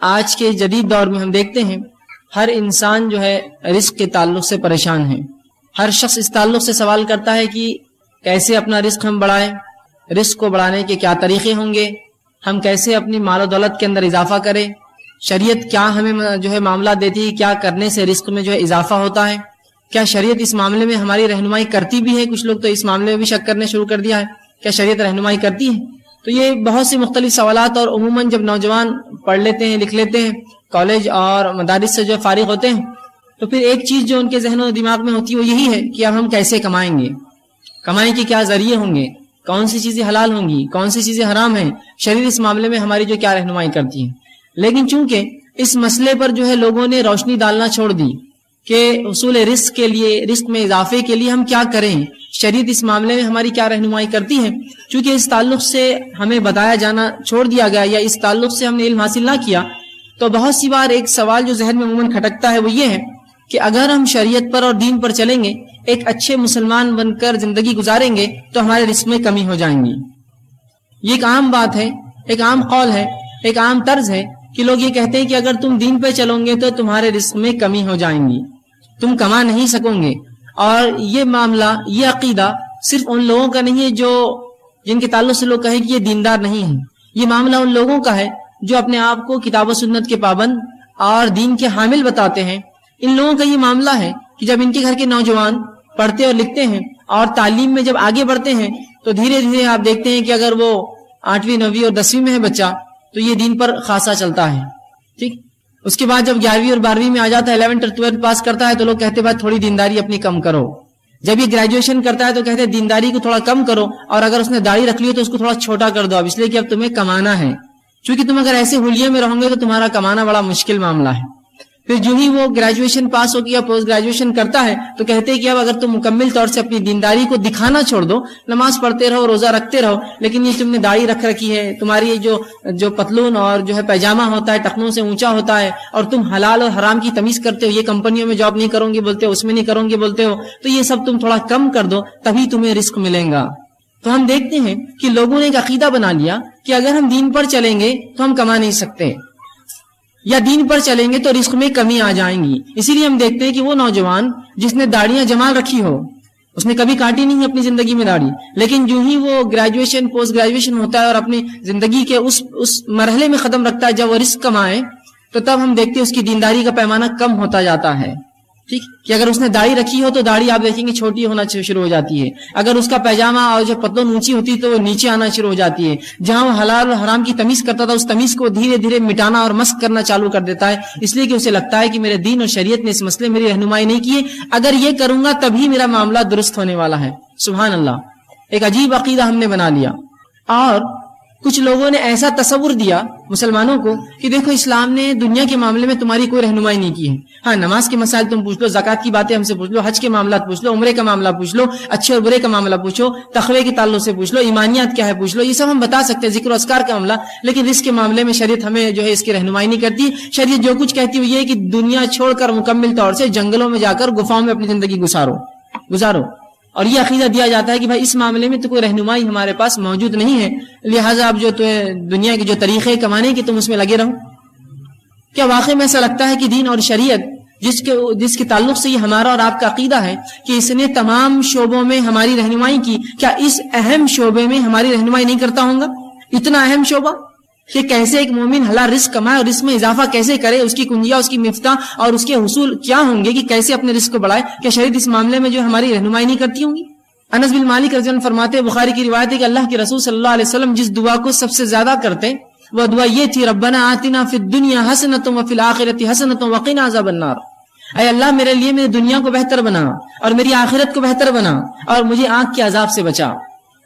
آج کے جدید دور میں ہم دیکھتے ہیں ہر انسان جو ہے رزق کے تعلق سے پریشان ہے. ہر شخص اس تعلق سے سوال کرتا ہے کہ کیسے اپنا رزق ہم بڑھائیں, رزق کو بڑھانے کے کیا طریقے ہوں گے, ہم کیسے اپنی مال و دولت کے اندر اضافہ کریں, شریعت کیا ہمیں جو ہے معاملات دیتی ہے, کیا کرنے سے رزق میں جو ہے اضافہ ہوتا ہے, کیا شریعت اس معاملے میں ہماری رہنمائی کرتی بھی ہے. کچھ لوگ تو اس معاملے میں بھی شک کرنے شروع کر دیا ہے, کیا شریعت رہنمائی کرتی ہے. تو یہ بہت سی مختلف سوالات, اور عموماً جب نوجوان پڑھ لیتے ہیں, لکھ لیتے ہیں, کالج اور مدارس سے جو فارغ ہوتے ہیں, تو پھر ایک چیز جو ان کے ذہن و دماغ میں ہوتی ہے وہ یہی ہے کہ اب ہم کیسے کمائیں گے, کمانے کے کیا ذریعے ہوں گے, کون سی چیزیں حلال ہوں گی, کون سی چیزیں حرام ہیں, شریعت اس معاملے میں ہماری جو کیا رہنمائی کرتی ہے. لیکن چونکہ اس مسئلے پر جو ہے لوگوں نے روشنی ڈالنا چھوڑ دی کہ حصول رزق کے لیے, رزق میں اضافے کے لیے ہم کیا کریں, شریعت اس معاملے میں ہماری کیا رہنمائی کرتی ہے, چونکہ اس تعلق سے ہمیں بتایا جانا چھوڑ دیا گیا یا اس تعلق سے ہم نے علم حاصل نہ کیا, تو بہت سی بار ایک سوال جو ذہن میں عموماً کھٹکتا ہے وہ یہ ہے کہ اگر ہم شریعت پر اور دین پر چلیں گے, ایک اچھے مسلمان بن کر زندگی گزاریں گے, تو ہمارے رزق میں کمی ہو جائیں گی. یہ ایک عام بات ہے, ایک عام قول ہے, ایک عام طرز ہے کہ لوگ یہ کہتے ہیں کہ اگر تم دین پہ چلو گے تو تمہارے رزق میں کمی ہو جائیں گی, تم کما نہیں سکو گے. اور یہ معاملہ, یہ عقیدہ صرف ان لوگوں کا نہیں ہے جو جن کے تعلق سے لوگ کہیں کہ یہ دیندار نہیں ہیں. یہ معاملہ ان لوگوں کا ہے جو اپنے آپ کو کتاب و سنت کے پابند اور دین کے حامل بتاتے ہیں. ان لوگوں کا یہ معاملہ ہے کہ جب ان کے گھر کے نوجوان پڑھتے اور لکھتے ہیں اور تعلیم میں جب آگے بڑھتے ہیں, تو دھیرے دھیرے آپ دیکھتے ہیں کہ اگر وہ 8ویں 9ویں اور 10ویں میں ہے بچہ, تو یہ دین پر خاصا چلتا ہے. ٹھیک, اس کے بعد جب 11ویں اور 12ویں میں آ جاتا ہے, 11th اور 12th پاس کرتا ہے, تو لوگ کہتے ہیں بھائی تھوڑی دینداری اپنی کم کرو. جب یہ گریجویشن کرتا ہے تو کہتے ہیں دینداری کو تھوڑا کم کرو, اور اگر اس نے داڑھی رکھ لی ہو تو اس کو تھوڑا چھوٹا کر دو, اب اس لیے کہ اب تمہیں کمانا ہے. چونکہ تم اگر ایسے حلیے میں رہو گے تو تمہارا کمانا بڑا مشکل معاملہ ہے. پھر جو ہی وہ گریجویشن پاس ہو گیا, پوسٹ گریجویشن کرتا ہے, تو کہتے ہیں کہ اب اگر تم مکمل طور سے اپنی دینداری کو دکھانا چھوڑ دو, نماز پڑھتے رہو, روزہ رکھتے رہو, لیکن یہ تم نے داڑھی رکھ رکھی ہے, تمہاری یہ جو پتلون اور جو ہے پیجامہ ہوتا ہے ٹخنوں سے اونچا ہوتا ہے, اور تم حلال اور حرام کی تمیز کرتے ہو, یہ کمپنیوں میں جاب نہیں کرو گے بولتے ہو, اس میں نہیں کرو گے بولتے ہو, تو یہ سب تم تھوڑا کم کر دو, تبھی تمہیں رزق ملے گا. تو ہم دیکھتے ہیں کہ لوگوں نے ایک عقیدہ بنا لیا کہ اگر ہم دین پر چلیں گے تو ہم کما نہیں سکتے, یا دین پر چلیں گے تو رزق میں کمی آ جائیں گی. اسی لیے ہم دیکھتے ہیں کہ وہ نوجوان جس نے داڑیاں جمال رکھی ہو, اس نے کبھی کاٹی نہیں اپنی زندگی میں داڑھی, لیکن جو ہی وہ گریجویشن پوسٹ گریجویشن ہوتا ہے اور اپنی زندگی کے اس مرحلے میں قدم رکھتا ہے جب وہ رزق کمائے, تو تب ہم دیکھتے ہیں اس کی دینداری کا پیمانہ کم ہوتا جاتا ہے. ٹھیک, کہ اگر اس نے داڑھی رکھی ہو تو داڑھی آپ دیکھیں گے چھوٹی ہونا شروع ہو جاتی ہے, اگر اس کا پیجامہ اور جو پتلون اونچی ہوتی ہے تو وہ نیچے آنا شروع ہو جاتی ہے. جہاں وہ حلال اور حرام کی تمیز کرتا تھا, اس تمیز کو دھیرے دھیرے مٹانا اور مسخ کرنا چالو کر دیتا ہے, اس لیے کہ اسے لگتا ہے کہ میرے دین اور شریعت نے اس مسئلے میں میری رہنمائی نہیں کی ہے, اگر یہ کروں گا تبھی میرا معاملہ درست ہونے والا ہے. سبحان اللہ, ایک عجیب عقیدہ ہم نے بنا لیا. اور کچھ لوگوں نے ایسا تصور دیا مسلمانوں کو کہ دیکھو اسلام نے دنیا کے معاملے میں تمہاری کوئی رہنمائی نہیں کی ہے. ہاں, نماز کے مسائل تم پوچھ لو, زکات کی باتیں ہم سے پوچھ لو, حج کے معاملات پوچھ لو, عمرے کا معاملہ پوچھ لو, اچھے اور برے کا معاملہ پوچھو, تقوی کے تعلق سے پوچھ لو, ایمانیات کیا ہے پوچھ لو, یہ سب ہم بتا سکتے ہیں, ذکر و اذکار کا معاملہ. لیکن رزق کے معاملے میں شریعت ہمیں جو ہے اس کی رہنمائی نہیں کرتی. شریعت جو کچھ کہتی ہے یہ ہے کہ دنیا چھوڑ کر مکمل طور سے جنگلوں میں جا کر گفاؤں میں اپنی زندگی گزارو. اور یہ عقیدہ دیا جاتا ہے کہ بھائی اس معاملے میں تو کوئی رہنمائی ہمارے پاس موجود نہیں ہے, لہٰذا اب جو دنیا کے جو طریقے کمانے کے تم اس میں لگے رہو. کیا واقعی میں ایسا لگتا ہے کہ دین اور شریعت جس کے تعلق سے یہ ہمارا اور آپ کا عقیدہ ہے کہ اس نے تمام شعبوں میں ہماری رہنمائی کی, کیا اس اہم شعبے میں ہماری رہنمائی نہیں کرتا ہوں گا؟ اتنا اہم شعبہ کہ کیسے ایک مومن حلال رزق کمائے اور رزق میں اضافہ کیسے کرے, اس کی کنجیاں, اس کی مفتاح اور اس کے حصول کیا ہوں گے کہ کیسے اپنے رزق کو بڑھائے, کیا شریعت اس معاملے میں جو ہماری رہنمائی نہیں کرتی ہوں گی؟ انس بن مالک رضی اللہ عنہ فرماتے ہیں, بخاری کی روایت ہے کہ اللہ کے رسول صلی اللہ علیہ وسلم جس دعا کو سب سے زیادہ کرتے وہ دعا یہ تھی, ربنا آتنا فی الدنیا حسنۃ وفی الآخرۃ حسنۃ وقنا عذاب النار. اے اللہ میرے لیے میری دنیا کو بہتر بنا اور میری آخرت کو بہتر بنا اور مجھے آنکھ کے عذاب سے بچا.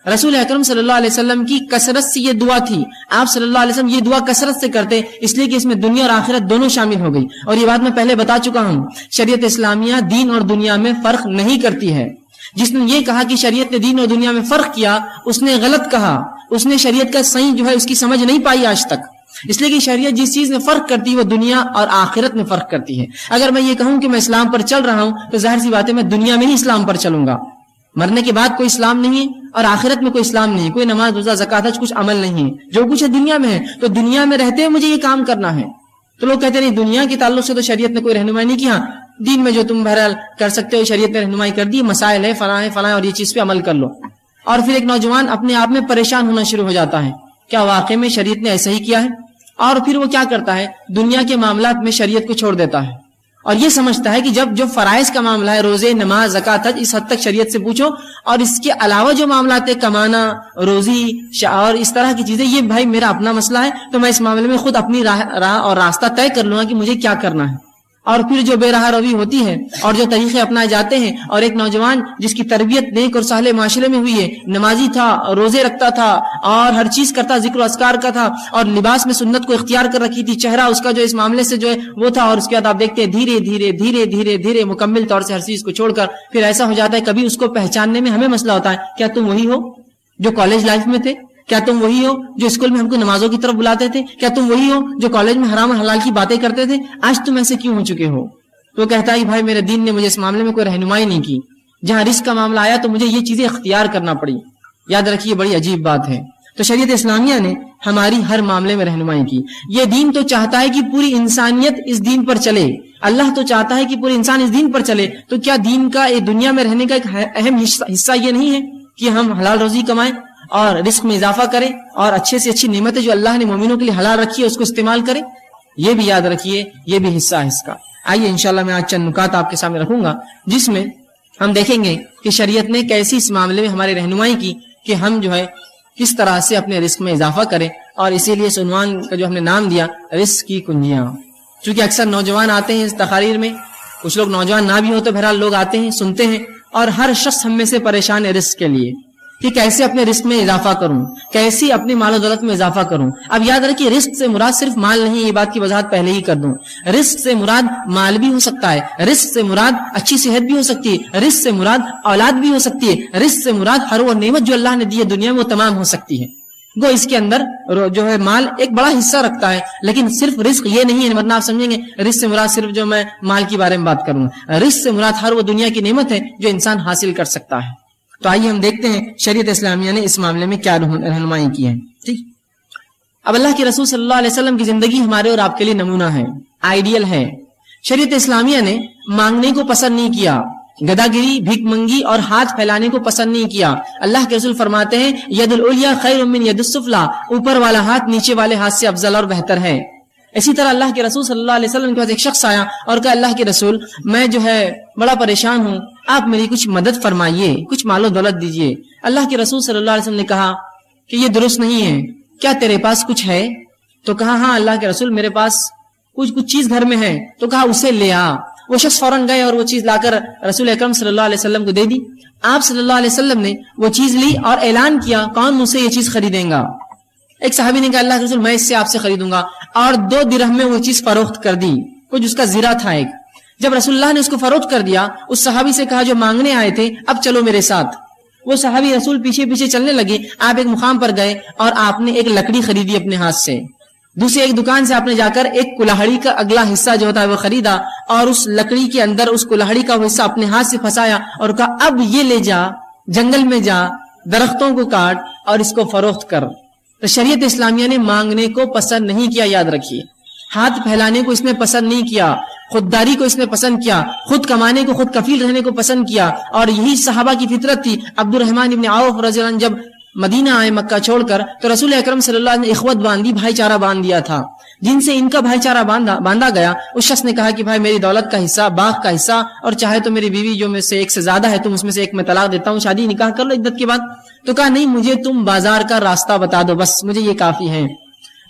رسول اکرم صلی اللہ علیہ وسلم کی کثرت سے یہ دعا تھی, آپ صلی اللہ علیہ وسلم یہ دعا کثرت سے کرتے, اس لیے کہ اس میں دنیا اور آخرت دونوں شامل ہو گئی. اور یہ بات میں پہلے بتا چکا ہوں, شریعت اسلامیہ دین اور دنیا میں فرق نہیں کرتی ہے. جس نے یہ کہا کہ شریعت نے دین اور دنیا میں فرق کیا, اس نے غلط کہا, اس نے شریعت کا صحیح جو ہے اس کی سمجھ نہیں پائی آج تک. اس لیے کہ شریعت جس چیز میں فرق کرتی ہے وہ دنیا اور آخرت میں فرق کرتی ہے. اگر میں یہ کہوں کہ میں اسلام پر چل رہا ہوں تو ظاہر سی بات ہے میں دنیا میں ہی اسلام پر چلوں گا, مرنے کے بعد کوئی اسلام نہیں ہے اور آخرت میں کوئی اسلام نہیں, کوئی نماز روزہ زکات حج کچھ عمل نہیں ہے, جو کچھ ہے دنیا میں ہے, تو دنیا میں رہتے ہوئے مجھے یہ کام کرنا ہے. تو لوگ کہتے ہیں نہیں دنیا کے تعلق سے تو شریعت نے کوئی رہنمائی نہیں کی، ہاں دین میں جو تم بہرحال کر سکتے ہو شریعت نے رہنمائی کر دی، مسائل ہے فلاں اور یہ چیز پہ عمل کر لو. اور پھر ایک نوجوان اپنے آپ میں پریشان ہونا شروع ہو جاتا ہے، کیا واقعی میں شریعت نے ایسا ہی کیا ہے؟ اور پھر وہ کیا کرتا ہے، دنیا کے معاملات میں شریعت کو چھوڑ دیتا ہے اور یہ سمجھتا ہے کہ جو فرائض کا معاملہ ہے، روزے، نماز، زکوٰۃ، حج، اس حد تک شریعت سے پوچھو، اور اس کے علاوہ جو معاملات ہے کمانا، روزی اور اس طرح کی چیزیں، یہ بھائی میرا اپنا مسئلہ ہے، تو میں اس معاملے میں خود اپنی راہ اور راستہ طے کر لوں گا کہ مجھے کیا کرنا ہے. اور پھر جو بے راہ روی ہوتی ہے اور جو طریقے اپنائے جاتے ہیں، اور ایک نوجوان جس کی تربیت نیک اور صالح معاشرے میں ہوئی ہے، نمازی تھا، روزے رکھتا تھا اور ہر چیز کرتا، ذکر و اذکار کا تھا، اور لباس میں سنت کو اختیار کر رکھی تھی، چہرہ اس کا جو اس معاملے سے جو ہے وہ تھا، اور اس کے بعد آپ دیکھتے ہیں دھیرے دھیرے دھیرے دھیرے دھیرے مکمل طور سے ہر چیز کو چھوڑ کر پھر ایسا ہو جاتا ہے کبھی اس کو پہچاننے میں ہمیں مسئلہ ہوتا ہے، کیا تم وہی ہو جو کالج لائف میں تھے؟ کیا تم وہی ہو جو اسکول میں ہم کو نمازوں کی طرف بلاتے تھے؟ کیا تم وہی ہو جو کالج میں حرام اور حلال کی باتیں کرتے تھے؟ آج تم ایسے کیوں ہو چکے ہو؟ تو وہ کہتا ہے کہ بھائی میرے دین نے مجھے اس معاملے میں کوئی رہنمائی نہیں کی، جہاں رزق کا معاملہ آیا تو مجھے یہ چیزیں اختیار کرنا پڑی. یاد رکھیے بڑی عجیب بات ہے. تو شریعت اسلامیہ نے ہماری ہر معاملے میں رہنمائی کی. یہ دین تو چاہتا ہے کہ پوری انسانیت اس دین پر چلے، اللہ تو چاہتا ہے کہ پورے انسان اس دین پر چلے. تو کیا دین کا دنیا میں رہنے کا ایک اہم حصہ یہ نہیں ہے کہ ہم حلال روزی کمائیں اور رزق میں اضافہ کریں اور اچھے سے اچھی نعمتیں جو اللہ نے مومنوں کے لیے حلال رکھی ہے اس کو استعمال کریں؟ یہ بھی یاد رکھیے، یہ بھی حصہ ہے اس کا. آئیے انشاءاللہ میں آج چند نکات آپ کے سامنے رکھوں گا جس میں ہم دیکھیں گے کہ شریعت نے کیسی اس معاملے میں ہماری رہنمائی کی کہ ہم جو ہے کس طرح سے اپنے رزق میں اضافہ کریں. اور اسی لیے اس عنوان کا جو ہم نے نام دیا رزق کی کنجیاں، چونکہ اکثر نوجوان آتے ہیں اس تقاریر میں، کچھ لوگ نوجوان نہ بھی ہو تو بہرحال لوگ آتے ہیں سنتے ہیں، اور ہر شخص ہم میں سے پریشان ہے رزق کے لیے کہ کیسے اپنے رزق میں اضافہ کروں، کیسے اپنی مال و دولت میں اضافہ کروں. اب یاد رکھیے رزق سے مراد صرف مال نہیں، یہ بات کی وضاحت پہلے ہی کر دوں. رزق سے مراد مال بھی ہو سکتا ہے، رزق سے مراد اچھی صحت بھی ہو سکتی ہے، رزق سے مراد اولاد بھی ہو سکتی ہے، رزق سے مراد ہر وہ نعمت جو اللہ نے دی ہے دنیا میں وہ تمام ہو سکتی ہے. گو اس کے اندر جو ہے مال ایک بڑا حصہ رکھتا ہے، لیکن صرف رزق یہ نہیں ہے، ورنہ آپ سمجھیں گے رزق سے مراد صرف جو میں مال کے بارے میں بات کروں. رزق سے مراد ہر وہ دنیا کی نعمت ہے جو انسان حاصل کر سکتا ہے. تو آئیے ہم دیکھتے ہیں شریعت اسلامیہ نے اس معاملے میں کیا رہنمائی کی ہے. ٹھیک، اب اللہ کے رسول صلی اللہ علیہ وسلم کی زندگی ہمارے اور آپ کے لیے نمونہ ہے، آئیڈیل ہے. شریعت اسلامیہ نے مانگنے کو پسند نہیں کیا، گدا گری، بھیک منگی اور ہاتھ پھیلانے کو پسند نہیں کیا. اللہ کے رسول فرماتے ہیں ید العلیٰ خیر من ید السفلیٰ، اوپر والا ہاتھ نیچے والے ہاتھ سے افضل اور بہتر ہے. اسی طرح اللہ کے رسول صلی اللہ علیہ وسلم کے پاس ایک شخص آیا اور کہا اللہ کے رسول میں جو ہے بڑا پریشان ہوں، آپ میری کچھ مدد فرمائیے، کچھ مال و دولت دیجیے. اللہ کے رسول صلی اللہ علیہ وسلم نے کہا کہ یہ درست نہیں ہے، کیا تیرے پاس کچھ ہے؟ تو کہا ہاں اللہ کے رسول میرے پاس کچھ چیز گھر میں ہے. تو کہا اسے لے آ. وہ شخص فوراً گئے اور وہ چیز لا کر رسول اکرم صلی اللہ علیہ وسلم کو دے دی. آپ صلی اللہ علیہ وسلم نے وہ چیز لی اور اعلان کیا کون مجھ سے یہ چیز خریدیں گا؟ ایک صحابی نے کہا اللہ کے رسول میں اس سے آپ سے خریدوں گا، اور 2 درہم میں وہ چیز فروخت کر دی. کچھ اس کا زیرہ تھا ایک. جب رسول اللہ نے اس کو فروخت کر دیا، اس صحابی سے کہا جو مانگنے آئے تھے اب چلو میرے ساتھ. وہ صحابی رسول پیچھے پیچھے چلنے لگے. آپ ایک مقام پر گئے اور آپ نے ایک لکڑی خریدی اپنے ہاتھ سے. دوسری ایک دکان سے آپ نے جا کر ایک کلاہڑی کا اگلا حصہ جو ہوتا ہے وہ خریدا، اور اس لکڑی کے اندر اس کلاہڑی کا وہ حصہ اپنے ہاتھ سے پھنسایا اور کہا اب یہ لے جا، جنگل میں جا، درختوں کو کاٹ اور اس کو فروخت کر. تو شریعت اسلامیہ نے مانگنے کو پسند نہیں کیا، یاد رکھیے. ہاتھ پھیلانے کو اس نے پسند نہیں کیا، خودداری کو اس نے پسند کیا، خود کمانے کو، خود کفیل رہنے کو پسند کیا. اور یہی صحابہ کی فطرت تھی. عبد الرحمن ابن عوف رضی اللہ عنہ جب مدینہ آئے مکہ چھوڑ کر تو رسول اکرم صلی اللہ علیہ وسلم نے اخوت باندھی، بھائی چارہ باندھ دیا تھا. جن سے ان کا بھائی چارہ باندھا گیا، اس شخص نے کہا کہ بھائی میری دولت کا حصہ، باغ کا حصہ، اور چاہے تو میری بیوی جو میں سے ایک سے زیادہ ہے تم اس میں سے ایک میں طلاق دیتا ہوں، شادی نکاح کر لو عدت کے بعد. تو کہا نہیں مجھے تم بازار کا راستہ بتا دو، بس مجھے یہ کافی ہے.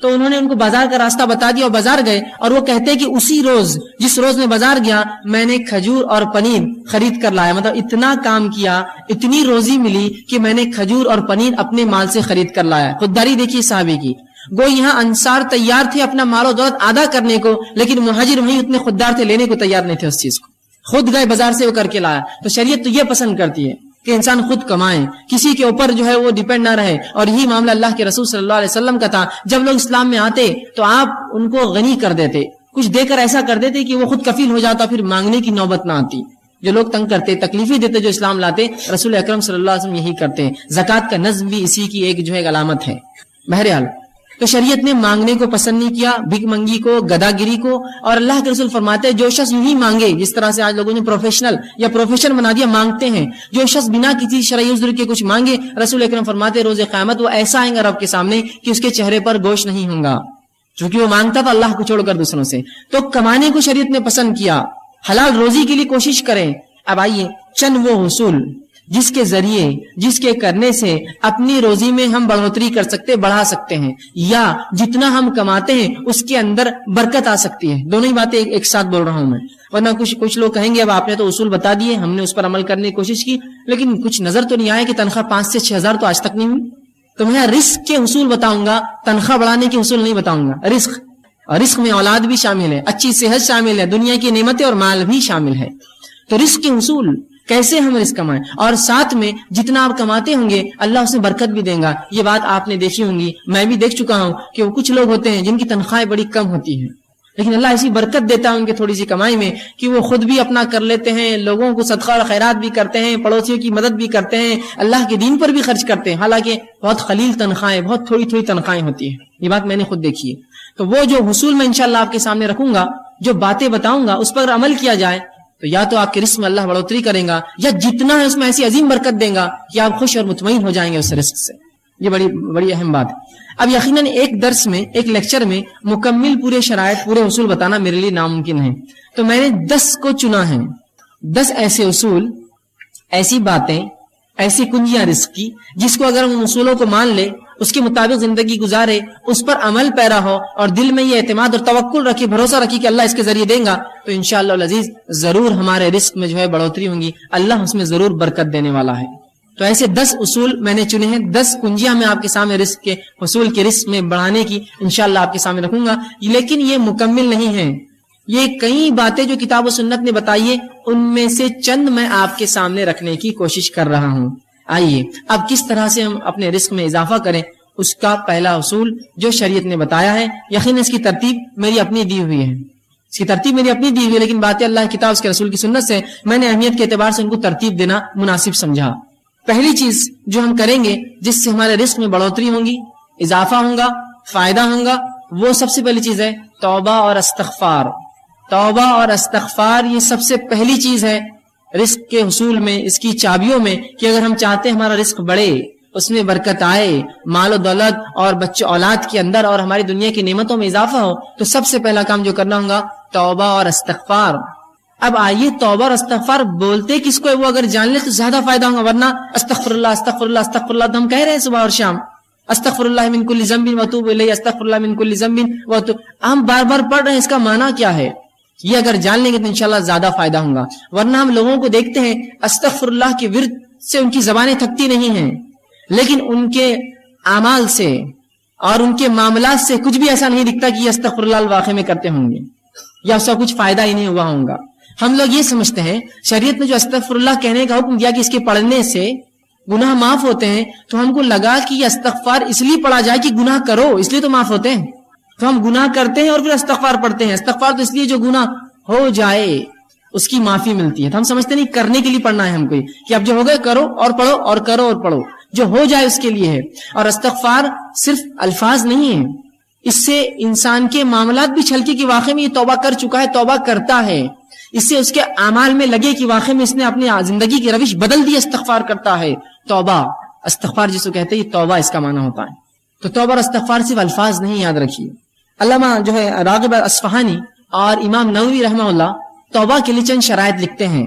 تو انہوں نے ان کو بازار کا راستہ بتا دیا اور بازار گئے. اور وہ کہتے کہ اسی روز جس روز میں بازار گیا میں نے کھجور اور پنیر خرید کر لایا. مطلب اتنا کام کیا، اتنی روزی ملی کہ میں نے کھجور اور پنیر اپنے مال سے خرید کر لایا. خودداری دیکھیے صحابی کی. گو یہاں انصار تیار تھے اپنا مال و دولت آدھا کرنے کو، لیکن مہاجر وہیں اتنے خوددار تھے، لینے کو تیار نہیں تھے اس چیز کو. خود گئے بازار سے وہ کر کے لایا. تو شریعت تو یہ پسند کرتی ہے کہ انسان خود کمائے، کسی کے اوپر جو ہے وہ ڈیپینڈ نہ رہے. اور یہی معاملہ اللہ کے رسول صلی اللہ علیہ وسلم کا تھا. جب لوگ اسلام میں آتے تو آپ ان کو غنی کر دیتے، کچھ دے کر ایسا کر دیتے کہ وہ خود کفیل ہو جاتا، پھر مانگنے کی نوبت نہ آتی. جو لوگ تنگ کرتے، تکلیفیں دیتے، جو اسلام لاتے، رسول اکرم صلی اللہ علیہ وسلم یہی کرتے. زکوٰۃ کا نظم بھی اسی کی ایک جو ہے علامت ہے. بہرحال تو شریعت نے مانگنے کو پسند نہیں کیا، بھیک منگی کو، گدا گیری کو. اور اللہ کے رسول فرماتے ہیں جو شخص یوں ہی مانگے، جس طرح سے آج لوگوں نے پروفیشنل یا پروفیشن بنا دیا مانگتے ہیں، جو شخص بنا کسی شرعی عذر کے کچھ مانگے، رسول اکرم فرماتے ہیں روز قیامت وہ ایسا آئے گا رب کے سامنے کہ اس کے چہرے پر گوشت نہیں ہوگا، چونکہ وہ مانگتا تھا اللہ کو چھوڑ کر دوسروں سے. تو کمانے کو شریعت نے پسند کیا، حلال روزی کے لیے کوشش کریں. اب آئیے چند وہ حصول جس کے ذریعے، جس کے کرنے سے اپنی روزی میں ہم بڑھوتری کر سکتے، بڑھا سکتے ہیں، یا جتنا ہم کماتے ہیں اس کے اندر برکت آ سکتی ہے. دونوں ہی باتیں ایک ساتھ بول رہا ہوں میں، ورنہ کچھ لوگ کہیں گے اب آپ نے تو اصول بتا دیے، ہم نے اس پر عمل کرنے کی کوشش کی، لیکن کچھ نظر تو نہیں آیا کہ تنخواہ 5 سے 6 ہزار تو آج تک نہیں ہوئی. تو میں رزق کے اصول بتاؤں گا، تنخواہ بڑھانے کے اصول نہیں بتاؤں گا. رزق، اور رزق میں اولاد بھی شامل ہے، اچھی صحت شامل ہے، دنیا کی نعمتیں اور مال بھی شامل ہے. تو رزق کے اصول، کیسے ہم رزق کمائیں، اور ساتھ میں جتنا آپ کماتے ہوں گے اللہ اس میں برکت بھی دے گا. یہ بات آپ نے دیکھی ہوں گی، میں بھی دیکھ چکا ہوں کہ وہ کچھ لوگ ہوتے ہیں جن کی تنخواہیں بڑی کم ہوتی ہیں، لیکن اللہ ایسی برکت دیتا ہے ان کے تھوڑی سی کمائی میں کہ وہ خود بھی اپنا کر لیتے ہیں، لوگوں کو صدقہ اور خیرات بھی کرتے ہیں، پڑوسیوں کی مدد بھی کرتے ہیں، اللہ کے دین پر بھی خرچ کرتے ہیں، حالانکہ بہت قلیل تنخواہیں، بہت تھوڑی تھوڑی تنخواہیں ہوتی ہیں. یہ بات میں نے خود دیکھی ہے. تو وہ جو حصول میں انشاءاللہ آپ کے سامنے رکھوں گا، جو باتیں بتاؤں گا، اس پر عمل کیا جائے تو یا تو آپ کے رزق میں اللہ بڑھوتری کریں گا، یا جتنا ہے اس میں ایسی عظیم برکت دیں گا کہ آپ خوش اور مطمئن ہو جائیں گے اس رزق سے. یہ بڑی اہم بات ہے. اب یقیناً ایک درس میں، ایک لیکچر میں مکمل پورے شرائط، پورے اصول بتانا میرے لیے ناممکن ہے. تو میں نے 10 کو چنا ہے، 10 ایسے اصول، ایسی باتیں، ایسی کنجیاں رزق کی، جس کو اگر ہم اصولوں کو مان لے، اس کے مطابق زندگی گزارے، اس پر عمل پیرا ہو، اور دل میں یہ اعتماد اور توکل رکھے، بھروسہ رکھے کہ اللہ اس کے ذریعے دیں گا، تو انشاءاللہ العزیز ضرور ہمارے رزق میں جو ہے بڑھوتری ہوں گی، اللہ اس میں ضرور برکت دینے والا ہے. تو ایسے 10 اصول میں نے چنے ہیں، 10 کنجیاں میں آپ کے سامنے رزق کے حصول کے رزق میں بڑھانے کی انشاءاللہ آپ کے سامنے رکھوں گا. لیکن یہ مکمل نہیں ہے، یہ کئی باتیں جو کتاب و سنت نے بتائی ہے ان میں سے چند میں آپ کے سامنے رکھنے کی کوشش کر رہا ہوں. آئیے اب کس طرح سے ہم اپنے رزق میں اضافہ کریں، اس کا پہلا اصول جو شریعت نے بتایا ہے. یقیناً اس کی ترتیب میری اپنی دی ہوئی ہے، اس کی ترتیب میری اپنی دی ہوئی ہے، لیکن باتیں اللہ کی کتاب، اس کے رسول کی سنت سے میں نے اہمیت کے اعتبار سے ان کو ترتیب دینا مناسب سمجھا. پہلی چیز جو ہم کریں گے جس سے ہمارے رزق میں بڑھوتری ہوگی، اضافہ ہوگا، فائدہ ہوگا، وہ سب سے پہلی چیز ہے توبہ اور استغفار. توبہ اور استغفار یہ سب سے پہلی چیز ہے رزق کے حصول میں، اس کی چابیوں میں، کہ اگر ہم چاہتے ہیں ہمارا رزق بڑھے، اس میں برکت آئے، مال و دولت اور بچے اولاد کے اندر اور ہماری دنیا کی نعمتوں میں اضافہ ہو، تو سب سے پہلا کام جو کرنا ہوگا توبہ اور استغفار. اب آئیے توبہ اور استغفار بولتے کس کو ہے وہ اگر جان لے تو زیادہ فائدہ ہوگا، ورنہ استغفر اللہ استغفر اللہ استغفر اللہ تو ہم کہہ رہے ہیں صبح اور شام، استغفر اللہ من کل ذنب واتوب الیہ، استغفر اللہ من کل ذنب واتوب، ہم بار بار پڑھ رہے ہیں، اس کا معنی کیا ہے؟ یہ اگر جان لیں گے تو انشاءاللہ زیادہ فائدہ ہوگا. ورنہ ہم لوگوں کو دیکھتے ہیں استغفر اللہ کے ورد سے ان کی زبانیں تھکتی نہیں ہیں، لیکن ان کے اعمال سے اور ان کے معاملات سے کچھ بھی ایسا نہیں دکھتا کہ یہ استغفر اللہ واقع میں کرتے ہوں گے یا اس کا کچھ فائدہ ہی نہیں ہوا ہوگا. ہم لوگ یہ سمجھتے ہیں شریعت نے جو استغفر اللہ کہنے کا حکم دیا کہ اس کے پڑھنے سے گناہ معاف ہوتے ہیں، تو ہم کو لگا کہ یہ استغفار اس لیے پڑھا جائے کہ گناہ کرو، اس لیے تو معاف ہوتے ہیں. تو ہم گناہ کرتے ہیں اور پھر استغفار پڑھتے ہیں. استغفار تو اس لیے جو گناہ ہو جائے اس کی معافی ملتی ہے. تو ہم سمجھتے نہیں کرنے کے لیے پڑھنا ہے ہم کو، کہ اب جو ہو گئے کرو اور پڑھو اور کرو اور پڑھو، جو ہو جائے اس کے لیے ہے. اور استغفار صرف الفاظ نہیں ہے، اس سے انسان کے معاملات بھی چھلکے کہ واقعی میں یہ توبہ کر چکا ہے، توبہ کرتا ہے. اس سے اس کے اعمال میں لگے کہ واقعی میں اس نے اپنی زندگی کی روش بدل دی، استغفار کرتا ہے. توبہ استغفار جس کو کہتے ہیں یہ توبہ اس کا معنی ہوتا ہے. تو توبہ اور استغفار صرف الفاظ نہیں، یاد رکھیے. علامہ جو ہے راغب اصفہانی اور امام نووی رحمہ اللہ توبہ کے لیے چند شرائط لکھتے ہیں.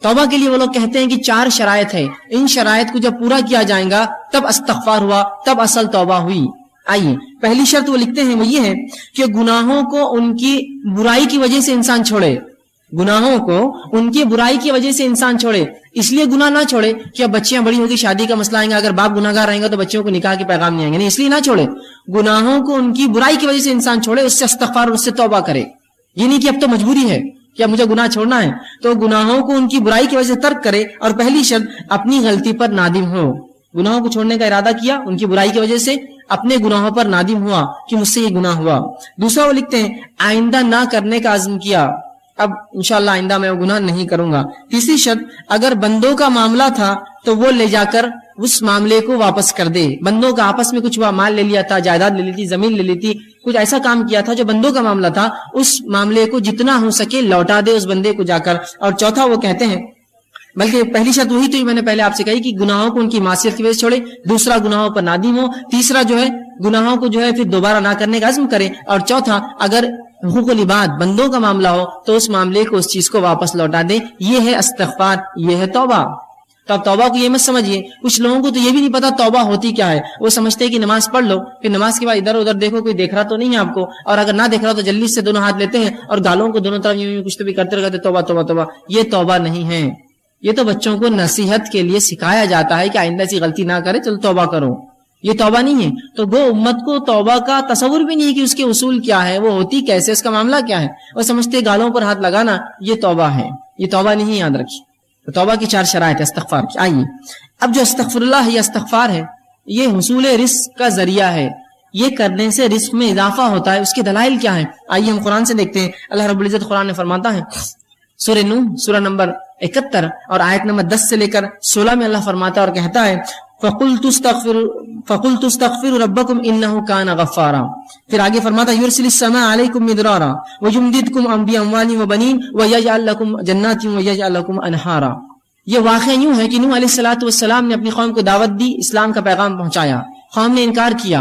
توبہ کے لیے وہ لوگ کہتے ہیں کہ 4 شرائط ہے، ان شرائط کو جب پورا کیا جائے گا تب استغفار ہوا، تب اصل توبہ ہوئی. آئیے پہلی شرط وہ لکھتے ہیں وہ یہ ہے کہ گناہوں کو ان کی برائی کی وجہ سے انسان چھوڑے. گناہوں کو ان کی برائی کی وجہ سے انسان چھوڑے. اس لیے گناہ نہ چھوڑے کہ اب بچیاں بڑی ہوگی، شادی کا مسئلہ آئے گا، اگر باپ گناہگار رہیں گا تو بچوں کو نکاح کے پیغام نہیں آئیں گے، نہیں، اس لیے نہ چھوڑے. گناہوں کو ان کی برائی کی وجہ سے انسان چھوڑے، اس سے استغفار اور اس سے توبہ کرے. یہ نہیں کہ اب تو مجبوری ہے کہ اب مجھے گناہ چھوڑنا ہے، تو گناہوں کو ان کی برائی کی وجہ سے ترک کرے. اور پہلی شرط اپنی غلطی پر نادم ہو. گناہوں کو چھوڑنے کا ارادہ کیا، ان کی برائی کی وجہ سے اپنے گناہوں پر نادم ہوا کہ مجھ سے یہ گناہ ہوا. دوسرا وہ لکھتے ہیں آئندہ نہ کرنے کا عزم کیا، اب انشاءاللہ آئندہ میں وہ گناہ نہیں کروں گا. تیسری شرط اگر بندوں کا معاملہ تھا تو وہ لے جا کر اس معاملے کو واپس کر دے. بندوں کا آپس میں کچھ مال لے لیا تھا, جائیداد لے لی تھی, زمین لے لی تھی, کچھ ایسا کام کیا تھا جو بندوں کا معاملہ تھا, اس معاملے کو جتنا ہو سکے لوٹا دے اس بندے کو جا کر. اور چوتھا وہ کہتے ہیں, بلکہ پہلی شرط وہی تو میں نے پہلے آپ سے کہی کہ گناہوں کو ان کی معصیت کی وجہ سے چھوڑے, دوسرا گناہوں پر نادم ہو, تیسرا جو ہے گناہوں کو جو ہے پھر دوبارہ نہ کرنے کا عزم کرے, اور چوتھا اگر حقوق العباد بندوں کا معاملہ ہو تو اس معاملے کو, اس چیز کو واپس لوٹا دے. یہ ہے استغفار, یہ ہے توبہ. تو اب توبہ کو یہ مت سمجھیے, کچھ لوگوں کو تو یہ بھی نہیں پتا توبہ ہوتی کیا ہے. وہ سمجھتے ہیں کہ نماز پڑھ لو, پھر نماز کے بعد ادھر ادھر دیکھو کوئی دیکھ رہا تو نہیں ہے آپ کو, اور اگر نہ دیکھ رہا تو جلدی سے دونوں ہاتھ لیتے ہیں اور گالوں کو دونوں طرف کچھ تو بھی کرتے رہتے, توبہ توبہ توبہ. یہ توبہ نہیں ہے. یہ تو بچوں کو نصیحت کے لیے سکھایا جاتا ہے کہ آئندہ ایسی غلطی نہ کرے, چلو توبہ کرو. یہ توبہ نہیں ہے. تو وہ امت کو توبہ کا تصور بھی نہیں ہے کہ اس کے اصول کیا ہے, وہ ہوتی کیسے, اس کا معاملہ کیا ہے. وہ سمجھتے گالوں پر ہاتھ لگانا یہ توبہ ہے. یہ توبہ نہیں, یاد رکھیے. تو توبہ کی 4 شرائط ہے استغفار کی. آئیے اب جو استغفر اللہ یا استغفار ہے, یہ حصول رزق کا ذریعہ ہے. یہ کرنے سے رزق میں اضافہ ہوتا ہے. اس کے دلائل کیا ہیں, آئیے ہم قرآن سے دیکھتے ہیں. اللہ رب العزت قرآن میں فرماتا ہے, سورہ نوح سورہ نمبر 71 اور آیت نمبر 10 سے لے کر 16 میں اللہ فرماتا ہے اور کہتا ہے, فَقُلْتُ اسْتَغْفِرُوا رَبَّكُمْ إِنَّهُ كَانَ غَفَّارًا. پھر آگے فرماتا ہے, يُرْسِلِ السَّمَاءَ عَلَيْكُمْ مِدْرَارًا وَيُمْدِدْكُمْ بِأَمْوَالٍ وَبَنِينَ وَيَجْعَلْ لَكُمْ جَنَّاتٍ وَيَجْعَلْ لَكُمْ أَنْهَارًا. یہ واقعہ یوں ہے کہ نوح علیہ الصلوۃ والسلام نے اپنی قوم کو دعوت دی, اسلام کا پیغام پہنچایا, قوم نے انکار کیا.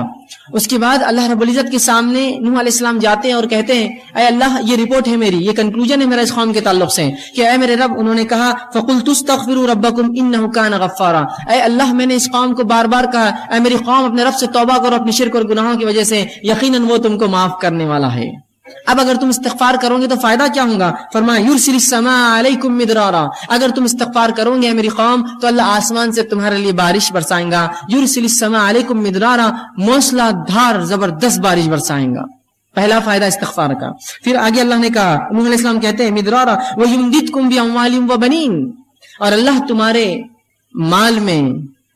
اس کے بعد اللہ رب العزت کے سامنے نوح علیہ السلام جاتے ہیں اور کہتے ہیں, اے اللہ یہ رپورٹ ہے میری, یہ کنکلوژن ہے میرا اس قوم کے تعلق سے کہ اے میرے رب, انہوں نے کہا فَقُلْتُ اسْتَغْفِرُوا رَبَّكُمْ إِنَّهُ كَانَ غَفَّارًا. اے اللہ میں نے اس قوم کو بار بار کہا, اے میری قوم اپنے رب سے توبہ کرو اپنی شرک اور گناہوں کی وجہ سے, یقیناً وہ تم کو معاف کرنے والا ہے. اب اگر تم استغفار کرو گے تو فائدہ کیا ہوگا؟ فرمایا یرسل السماء علیکم مدرارا, اگر تم استغفار کرو گے میری قوم تو اللہ آسمان سے تمہارے لیے بارش برسائیں گا. یرسل السماء علیکم مدرارا, موسلا دھار زبردست بارش برسائیں گا. پہلا فائدہ استغفار کا. پھر آگے اللہ نے کہا, نوح علیہ السلام کہتے ہیں مدرارا وَيُمْدِدْكُمْ بِأَمْوَالٍ وَبَنِينَ, اور اللہ تمہارے مال میں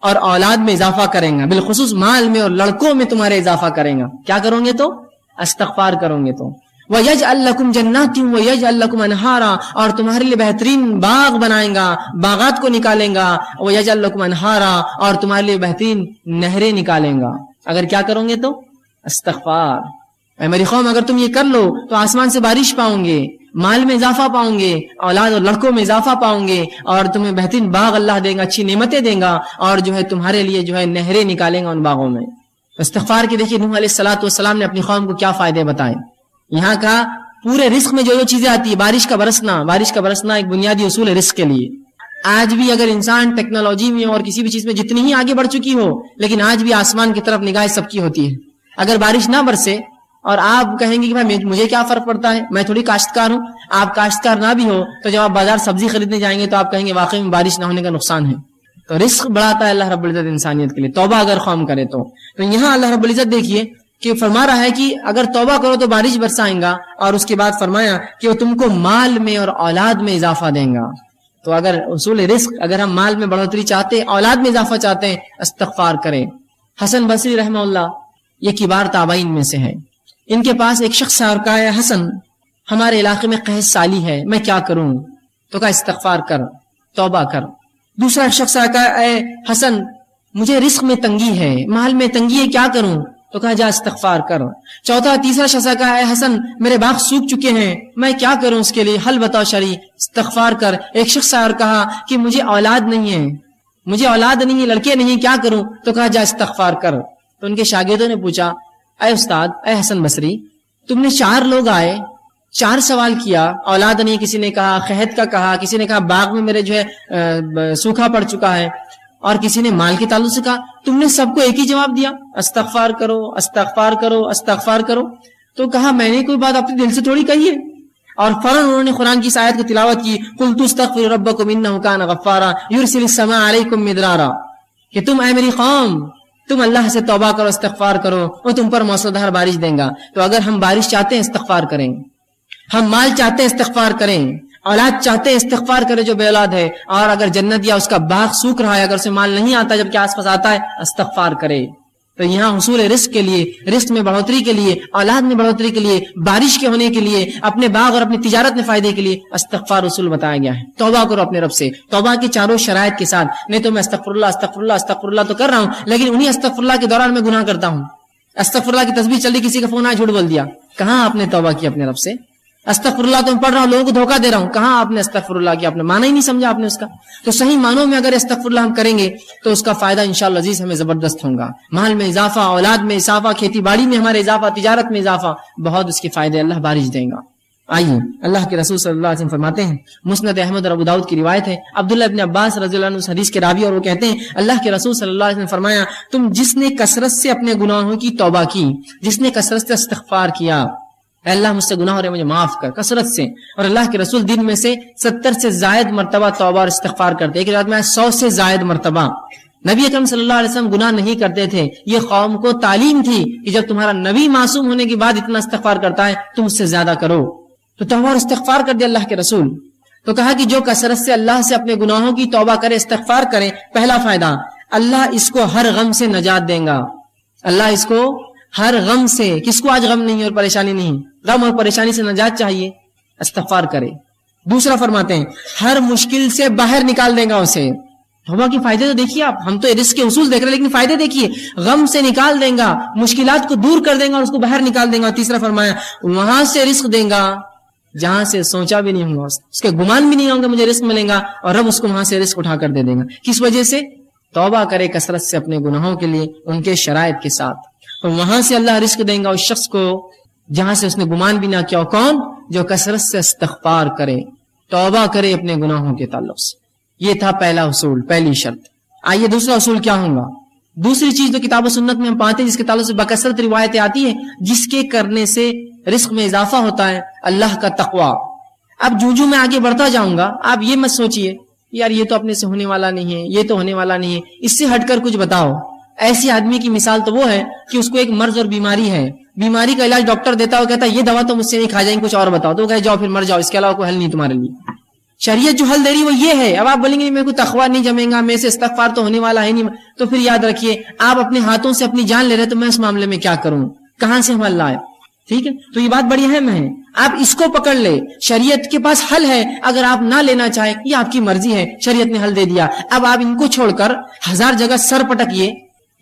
اور اولاد میں اضافہ کریں گا, بالخصوص مال میں اور لڑکوں میں تمہارے اضافہ کریں گا. کیا کرو گے تو؟ استغفار کرو گے تو. وَيَجْعَلْ لَكُمْ جَنَّاتٍ وَيَجْعَلْ لَكُمْ أَنْهَارًا, اور تمہارے لیے بہترین باغ بنائیں گا, باغات کو نکالیں گا. وَيَجْعَلْ لَكُمْ أَنْهَارًا, اور تمہارے لیے بہترین نہریں نکالیں گا. اگر کیا کرو گے تو؟ استغفار. اے میری قوم اگر تم یہ کر لو تو آسمان سے بارش پاؤں گے, مال میں اضافہ پاؤں گے, اولاد اور لڑکوں میں اضافہ پاؤں گے, اور تمہیں بہترین باغ اللہ دے گا, اچھی نعمتیں دے گا, اور جو ہے تمہارے لیے جو ہے نہریں نکالیں گا ان باغوں میں. استغفار کی دیکھیے نوح علیہ الصلوۃ والسلام نے اپنی قوم کو کیا فائدے بتائے. یہاں کا پورے رزق میں جو چیزیں آتی ہے, بارش کا برسنا ایک بنیادی اصول ہے رزق کے لیے. آج بھی اگر انسان ٹیکنالوجی میں اور کسی بھی چیز میں جتنی ہی آگے بڑھ چکی ہو, لیکن آج بھی آسمان کی طرف نگاہ سب کی ہوتی ہے. اگر بارش نہ برسے اور آپ کہیں گے کہ بھائی مجھے کیا فرق پڑتا ہے, میں تھوڑی کاشتکار ہوں, آپ کاشتکار نہ بھی ہو تو جب آپ بازار سبزی خریدنے جائیں گے تو آپ کہیں گے واقعی میں بارش نہ ہونے کا نقصان ہے. تو رزق بڑھاتا ہے اللہ رب العزت انسانیت کے لیے, توبہ اگر قوم کرے تو. یہاں اللہ رب العزت دیکھیے کہ فرما رہا ہے کہ اگر توبہ کرو تو بارش برسائیں گا, اور اس کے بعد فرمایا کہ وہ تم کو مال میں اور اولاد میں اضافہ دیں گا. تو اگر اصول رزق, اگر ہم مال میں بڑھوتری چاہتے ہیں, اولاد میں اضافہ چاہتے ہیں, استغفار کریں. حسن بصری رحمہ اللہ یہ کبار تابعین میں سے ہے. ان کے پاس ایک شخص اور کہا ہے حسن ہمارے علاقے میں قحط سالی ہے, میں کیا کروں؟ تو کہا استغفار کر, توبہ کر. دوسرا شخص آ کہا اے حسن مجھے رزق میں تنگی ہے, مال میں تنگی ہے, کیا کروں؟ تو کہا جا استغفار کر. تیسرا شخص کہا اے حسن میرے باغ سوکھ چکے ہیں, میں کیا کروں اس کے لیے, حل بتاؤ شرعی, استغفار کر. ایک شخص اور کہا کہ مجھے اولاد نہیں ہے, لڑکے نہیں ہیں, کیا کروں؟ تو کہا جا استغفار کر. تو ان کے شاگردوں نے پوچھا اے استاد, اے حسن بصری, تم نے 4 لوگ آئے, 4 سوال کیا, اولاد نہیں, کسی نے کہا قحط کا کہا, کسی نے کہا باغ میں میرے جو ہے سوکھا پڑ چکا ہے, اور کسی نے مال کے تعلق سے کہا. تم نے سب کو ایک ہی جواب دیا, استغفار کرو, استغفار کرو, استغفار کرو. تو کہا میں نے کوئی بات اپنے دل سے تھوڑی کہی ہے. اور فوراً انہوں نے قرآن کی اس آیت کی تلاوت کی, قُلْتُ اسْتَغْفِرُوا رَبَّكُمْ إِنَّهُ كَانَ غَفَّارًا يُرْسِلِ السَّمَاءَ عَلَيْكُمْ مِدْرَارًا, کہ تم اے میری قوم تم اللہ سے توبہ کرو, استغفار کرو, وہ تم پر موسلادھار بارش دیں گا. تو اگر ہم بارش چاہتے ہیں استغفار کریں, ہم مال چاہتے ہیں استغفار کریں, اولاد چاہتے ہیں استغفار کرے جو بے اولاد ہے, اور اگر جنت یا اس کا باغ سوکھ رہا ہے, اگر اسے مال نہیں آتا جبکہ آس پاس آتا ہے, استغفار کرے. تو یہاں حصول رزق کے لیے، رزق میں بڑھوتری کے لیے، اولاد میں بڑھوتری کے لیے، بارش کے ہونے کے لیے، اپنے باغ اور اپنی تجارت میں فائدے کے لیے استغفار رسول بتایا گیا ہے. توبہ کرو اپنے رب سے، توبہ کی چاروں شرائط کے ساتھ. نہیں تو میں استغفر اللہ تو کر رہا ہوں، لیکن انہی استغفر اللہ کے دوران میں گناہ کرتا ہوں. استغفر اللہ کی تسبیح چل رہی، کسی کا فون آیا، جھوٹ بول دیا. کہاں آپ نے توبہ کی اپنے رب سے؟ استغفر اللہ تو میں پڑھ رہا ہوں، لوگوں کو دھوکہ دے رہا ہوں. کہاں آپ نے استغفر اللہ کیا؟ آپ نے معنی ہی نہیں سمجھا آپ نے اس کا. تو صحیح معنوں میں اگر استغفر اللہ ہم کریں گے تو اس کا فائدہ انشاءاللہ عزیز ہمیں زبردست ہوگا. مال میں اضافہ، اولاد میں اضافہ، کھیتی باڑی میں ہمارے اضافہ، تجارت میں اضافہ، بہت اس کے فائدے اللہ بارش دے گا. آئیے اللہ کے رسول صلی اللہ علیہ وسلم فرماتے ہیں، مسند احمد اور ابو داؤد کی روایت ہے، عبداللہ ابن عباس رضی اللہ عنہ اس حدیث کے راوی، اور وہ کہتے ہیں اللہ کے رسول صلی اللہ علیہ وسلم فرمایا، تم جس نے کثرت سے اپنے گناہوں کی توبہ کی، جس نے کثرت سے استغفار کیا، اے اللہ مجھ سے گناہ ہو رہے مجھے معاف کر، کثرت سے. اور اللہ کے رسول دن میں سے 70 سے زائد مرتبہ توبہ اور استغفار کرتے. ایک روایت میں 100 سے زائد مرتبہ. نبی اکرم صلی اللہ علیہ وسلم گناہ نہیں کرتے تھے. یہ قوم کو تعلیم تھی کہ جب تمہارا نبی معصوم ہونے کے بعد اتنا استغفار کرتا ہے تم اس سے زیادہ کرو. تو توبہ اور استغفار کر دیا اللہ کے رسول. تو کہا کہ جو کثرت سے اللہ سے اپنے گناہوں کی توبہ کرے، استغفار کرے، پہلا فائدہ اللہ اس کو ہر غم سے نجات دیں گا. اللہ اس کو ہر غم سے، کس کو آج غم نہیں اور پریشانی نہیں، غم اور پریشانی سے نجات چاہیے، استغفار کرے. دوسرا فرماتے ہیں ہر مشکل سے باہر نکال دیں گا اسے. توبہ کے فائدے تو دیکھیے آپ، ہم تو رزق کے اصول دیکھ رہے ہیں لیکن فائدے دیکھیے. غم سے نکال دیں گا، مشکلات کو دور کر دیں گا اور اس کو باہر نکال دیں گا. تیسرا فرمایا وہاں سے رزق دیں گا جہاں سے سوچا بھی نہیں ہوگا، اس کے گمان بھی نہیں ہوں گے مجھے رزق ملے گا، اور رب اس کو وہاں سے رزق اٹھا کر دے دیں گا. کس وجہ سے؟ توبہ کرے کثرت سے اپنے گناہوں کے لیے، ان کے شرائط کے ساتھ. تو وہاں سے اللہ رزق دیں گا اس شخص کو جہاں سے اس نے گمان بھی نہ کیا. کون؟ جو کثرت سے استغفار کرے، توبہ کرے اپنے گناہوں کے تعلق سے. یہ تھا پہلا اصول، پہلی شرط. آئیے دوسرا اصول کیا ہوگا؟ دوسری چیز تو کتاب و سنت میں ہم پاتے ہیں جس کے تعلق سے بکثرت روایتیں آتی ہیں، جس کے کرنے سے رزق میں اضافہ ہوتا ہے، اللہ کا تقوی. اب جو میں آگے بڑھتا جاؤں گا آپ یہ مت سوچئے یار یہ تو اپنے سے ہونے والا نہیں ہے، یہ تو ہونے والا نہیں ہے، اس سے ہٹ کر کچھ بتاؤ. ایسی آدمی کی مثال تو وہ ہے کہ اس کو ایک مرض اور بیماری ہے، بیماری کا علاج ڈاکٹر دیتا ہے، کہتا ہے یہ دوا تو مجھ سے نہیں کھا جائیں، کچھ اور بتاؤ. تو کہے جاؤ پھر مر جاؤ، اس کے علاوہ کوئی حل نہیں تمہارے لیے. شریعت جو حل دے رہی وہ یہ ہے. اب آپ بولیں گے میرے کو تقویٰ نہیں جمے گا، میرے سے استغفار تو ہونے والا ہے نہیں، تو پھر یاد رکھیے آپ اپنے ہاتھوں سے اپنی جان لے رہے تو میں اس معاملے میں کیا کروں، کہاں سے ہم اللہ آئے. ٹھیک ہے، تو یہ بات بڑی اہم ہے. آپ اس کو پکڑ لے، شریعت کے پاس حل ہے. اگر آپ نہ لینا چاہیں یہ آپ کی مرضی ہے، شریعت نے حل دے دیا. اب آپ ان کو چھوڑ کر 1000 جگہ سر پٹکیے،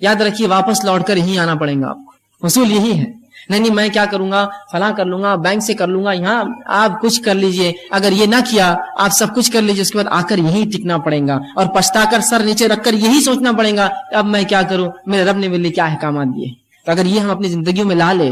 یاد رکھیے واپس لوٹ کر یہیں آنا پڑے گا آپ کو. اصول یہی ہے. نہیں میں کیا کروں گا، فلاں کر لوں گا، بینک سے کر لوں گا، یہاں آپ کچھ کر لیجئے. اگر یہ نہ کیا آپ سب کچھ کر لیجئے، اس کے بعد آ کر یہیں ٹکنا پڑے گا اور پچھتا کر سر نیچے رکھ کر یہی سوچنا پڑے گا اب میں کیا کروں، میرے رب نے میرے لیے کیا احکامات دیے. تو اگر یہ ہم اپنی زندگیوں میں لا لے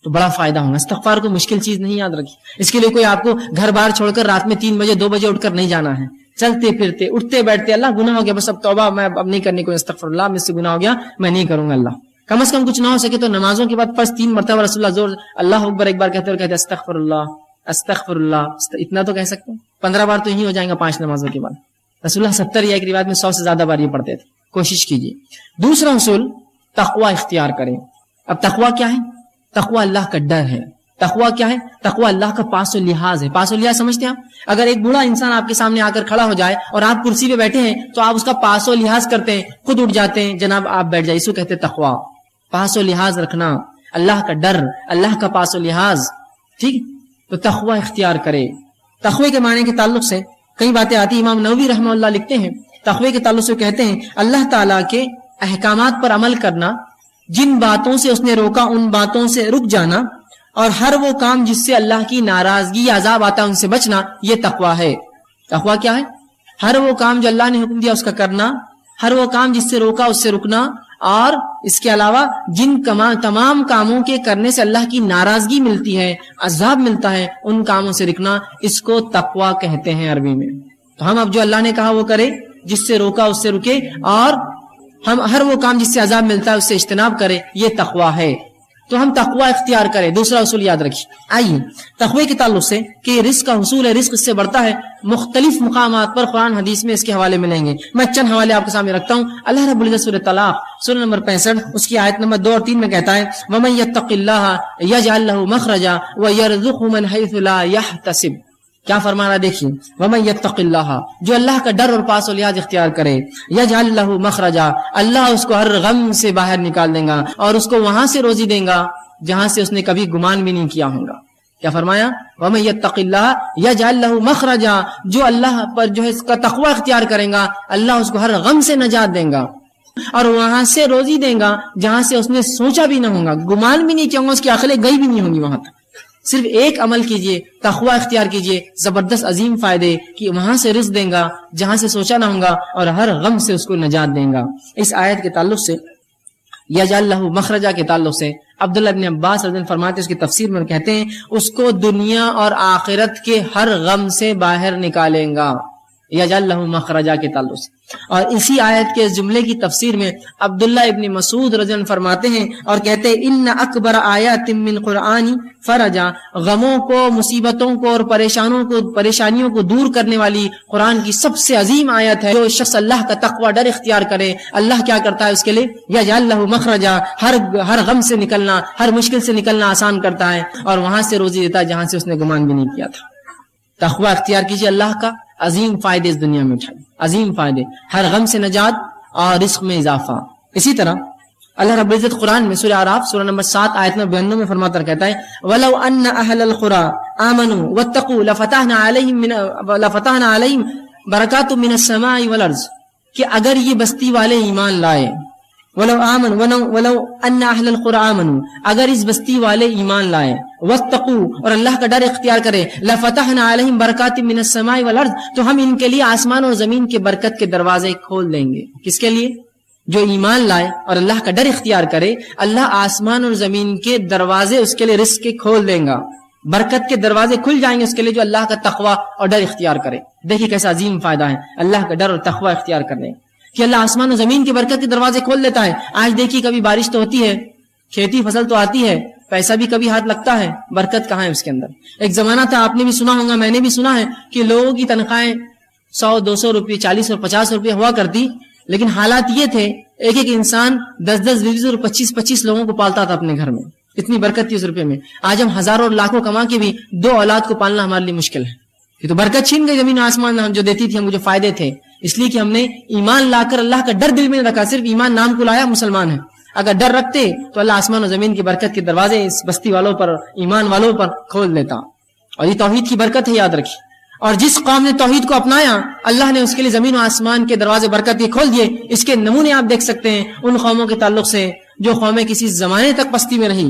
تو بڑا فائدہ ہوگا. استغفار کو مشکل چیز نہیں، یاد رکھیے. اس کے لیے کوئی آپ کو گھر بار چھوڑ کر رات میں 3 بجے 2 بجے اٹھ کر نہیں جانا ہے. چلتے پھرتے اٹھتے بیٹھتے اللہ گناہ ہو گیا بس اب توبہ، میں اب نہیں کرنے کو، استغفر اللہ مجھ سے گناہ ہو گیا میں نہیں کروں گا. اللہ کم از کم کچھ نہ ہو سکے تو نمازوں کے بعد فرض 3 مرتبہ رسول اللہ زور اللہ اکبر ایک بار کہتے اور کہتے استغفر اللہ استغفر اللہ، اتنا تو کہہ سکتے ہیں. 15 بار تو یہی ہو جائیں گا 5 نمازوں کے بعد. رسول اللہ 70 یا ایک روایت میں 100 سے زیادہ بار یہ پڑھتے تھے. کوشش کیجیے. دوسرا اصول تقوی اختیار کریں. اب تقوی کیا ہے؟ تقوی اللہ کا ڈر ہے. تقوی کیا ہے؟ تقوی اللہ کا پاس و لحاظ ہے. پاس و لحاظ سمجھتے ہیں آپ؟ اگر ایک بوڑھا انسان آپ کے سامنے آ کر کھڑا ہو جائے اور آپ کرسی پہ بیٹھے ہیں تو آپ اس کا پاس و لحاظ کرتے ہیں، خود اٹھ جاتے ہیں، جناب آپ بیٹھ جائیں. اس کو کہتے ہیں تقوی. پاس و لحاظ رکھنا، اللہ کا ڈر، اللہ کا پاس و لحاظ. ٹھیک، تو تقوی اختیار کرے. تقوی کے معنی کے تعلق سے کئی باتیں آتی. امام نووی رحمہ اللہ لکھتے ہیں تقوی کے تعلق سے کہتے ہیں اللہ تعالیٰ کے احکامات پر عمل کرنا، جن باتوں سے اس نے روکا ان باتوں سے رک جانا، اور ہر وہ کام جس سے اللہ کی ناراضگی یا عذاب آتا ہے ان سے بچنا، یہ تقوی ہے. تقوی کیا ہے؟ ہر وہ کام جو اللہ نے حکم دیا اس کا کرنا، ہر وہ کام جس سے روکا اس سے رکنا، اور اس کے علاوہ جن تمام کاموں کے کرنے سے اللہ کی ناراضگی ملتی ہے، عذاب ملتا ہے، ان کاموں سے رکنا، اس کو تقوی کہتے ہیں عربی میں. تو ہم اب جو اللہ نے کہا وہ کرے، جس سے روکا اس سے رکے، اور ہم ہر وہ کام جس سے عذاب ملتا ہے اس سے اجتناب کرے، یہ تقوی ہے. تو ہم تقوی اختیار کریں. دوسرا اصول یاد رکھیے. آئیے تقوی کے تعلق سے کہ رزق کا حصول ہے، رزق اس سے بڑھتا ہے. مختلف مقامات پر قرآن حدیث میں اس کے حوالے ملیں گے. میں چند حوالے آپ کے سامنے رکھتا ہوں. اللہ رب العزت سورۃ طلاق سورہ نمبر 65 اس کی آیت نمبر 2 اور 3 میں کہتا ہے وَمَن يَتَّقِ اللَّهَ يَجْعَل لَّهُ مَخْرَجًا وَيَرْزُقْهُ مِنْ حَيْثُ لَا يَحْتَسِبُ. کیا فرما رہا ہے دیکھیے، وَمَن يَتَّقِ اللَّهَ، جو اللہ کا ڈر اور پاس و لحاظ اختیار کرے، يَجْعَل لَّهُ مَخْرَجًا، اللہ اس کو ہر غم سے باہر نکال دے گا اور اس کو وہاں سے روزی دے گا جہاں سے اس نے کبھی گمان بھی نہیں کیا ہوگا۔ کیا فرمایا؟ وَمَن يَتَّقِ اللَّهَ يَجْعَل لَّهُ مَخْرَجًا، جو اللہ پر جو ہے اس کا تقوی اختیار کرے گا اللہ اس کو ہر غم سے نجات دے گا اور وہاں سے روزی دے گا جہاں سے اس نے سوچا بھی نہ ہوگا، گمان بھی نہیں کیا ہوگا، اس کی عقلیں گئی بھی نہیں ہوں گی وہاں تک۔ صرف ایک عمل کیجئے، تقوی اختیار کیجئے، زبردست عظیم فائدے کہ وہاں سے رزق دیں گا جہاں سے سوچا نہ ہوگا اور ہر غم سے اس کو نجات دیں گا۔ اس آیت کے تعلق سے یجعل لہ مخرجا کے تعلق سے عبداللہ ابن عباس رضی اللہ عنہ فرماتے ہیں، اس کی تفسیر میں کہتے ہیں اس کو دنیا اور آخرت کے ہر غم سے باہر نکالیں گا، یجعل لہ مخرجا کے تعلق سے۔ اور اسی آیت کے جملے کی تفسیر میں عبداللہ ابن مسعود رضی اللہ عنہ فرماتے ہیں اور کہتے ہیں ان اکبر آیات من قرآن فرجا، غموں کو، مصیبتوں کو اور پریشانیوں کو دور کرنے والی قرآن کی سب سے عظیم آیت ہے۔ جو شخص اللہ کا تقوی ڈر اختیار کرے اللہ کیا کرتا ہے اس کے لیے، یجعل لہ مخرجا، ہر غم سے نکلنا، ہر مشکل سے نکلنا آسان کرتا ہے اور وہاں سے روزی دیتا ہے جہاں سے اس نے گمان بھی نہیں کیا تھا۔ تقوی اختیار کیجیے، اللہ کا عظیم فائدے اس دنیا میں اٹھائیے، عظیم فائدے، ہر غم سے نجات اور رزق میں اضافہ۔ اسی طرح اللہ رب العزت قرآن میں سورہ اعراف سورہ نمبر 7 آیت نمبر 92 میں فرماتا کہتا ہے وَلَوْ أَنَّ أَهْلَ الْقُرَىٰ آمَنُوا وَاتَّقُوا لَفَتَحْنَا عَلَيْهِمْ بَرَكَاتٌ مِّنَ السَّمَاءِ وَالْأَرْضِ، کہ اگر یہ بستی والے ایمان لائے، وَلَوْ أَنَّ أَهْلَ الْقُرَىٰ آمَنُوا، اگر اس بستی والے ایمان لائے، وَاتَّقُوا اور اللہ کا ڈر اختیار کرے، لَفَتَحْنَا عَلَيْهِمْ بَرَكَاتٍ مِّنَ السَّمَاءِ وَالْأَرْضِ، تو ہم ان کے لیے آسمان اور زمین کے برکت کے دروازے کھول دیں گے۔ کس کے لیے؟ جو ایمان لائے اور اللہ کا ڈر اختیار کرے، اللہ آسمان اور زمین کے دروازے اس کے لیے رزق کے کھول دیں گا، برکت کے دروازے کھل جائیں گے اس کے لیے جو اللہ کا تقوی اور ڈر اختیار کرے۔ دیکھیے کیسا عظیم فائدہ ہے اللہ کا ڈر اور تقوی اختیار کرنے کہ اللہ آسمان و زمین کی برکت کے دروازے کھول دیتا ہے۔ آج دیکھیے کبھی بارش تو ہوتی ہے، کھیتی فصل تو آتی ہے، پیسہ بھی کبھی ہاتھ لگتا ہے، برکت کہاں ہے اس کے اندر؟ ایک زمانہ تھا، آپ نے بھی سنا ہوگا، میں نے بھی سنا ہے کہ لوگوں کی تنخواہیں 100-200 روپے، 40 اور 50 روپے ہوا کرتی، لیکن حالات یہ تھے ایک انسان 10-10 20 اور 25-25 لوگوں کو پالتا تھا اپنے گھر میں، اتنی برکت تھی اس روپے میں۔ آج ہم ہزاروں اور لاکھوں کما کے بھی 2 اولاد کو پالنا ہمارے لیے مشکل ہے۔ یہ تو برکت چھین گئی زمین و آسمان ہم جو دیتی تھی، ہم جو فائدے تھے، اس لیے کہ ہم نے ایمان لا کر اللہ کا ڈر دل میں رکھا، صرف ایمان نام کو لایا مسلمان ہے۔ اگر ڈر رکھتے تو اللہ آسمان و زمین کی برکت کے دروازے اس بستی والوں پر، ایمان والوں پر کھول دیتا۔ اور یہ توحید کی برکت ہے، یاد رکھیے۔ اور جس قوم نے توحید کو اپنایا اللہ نے اس کے لیے زمین و آسمان کے دروازے برکت کے کھول دیے۔ اس کے نمونے آپ دیکھ سکتے ہیں ان قوموں کے تعلق سے جو قومیں کسی زمانے تک پستی میں رہی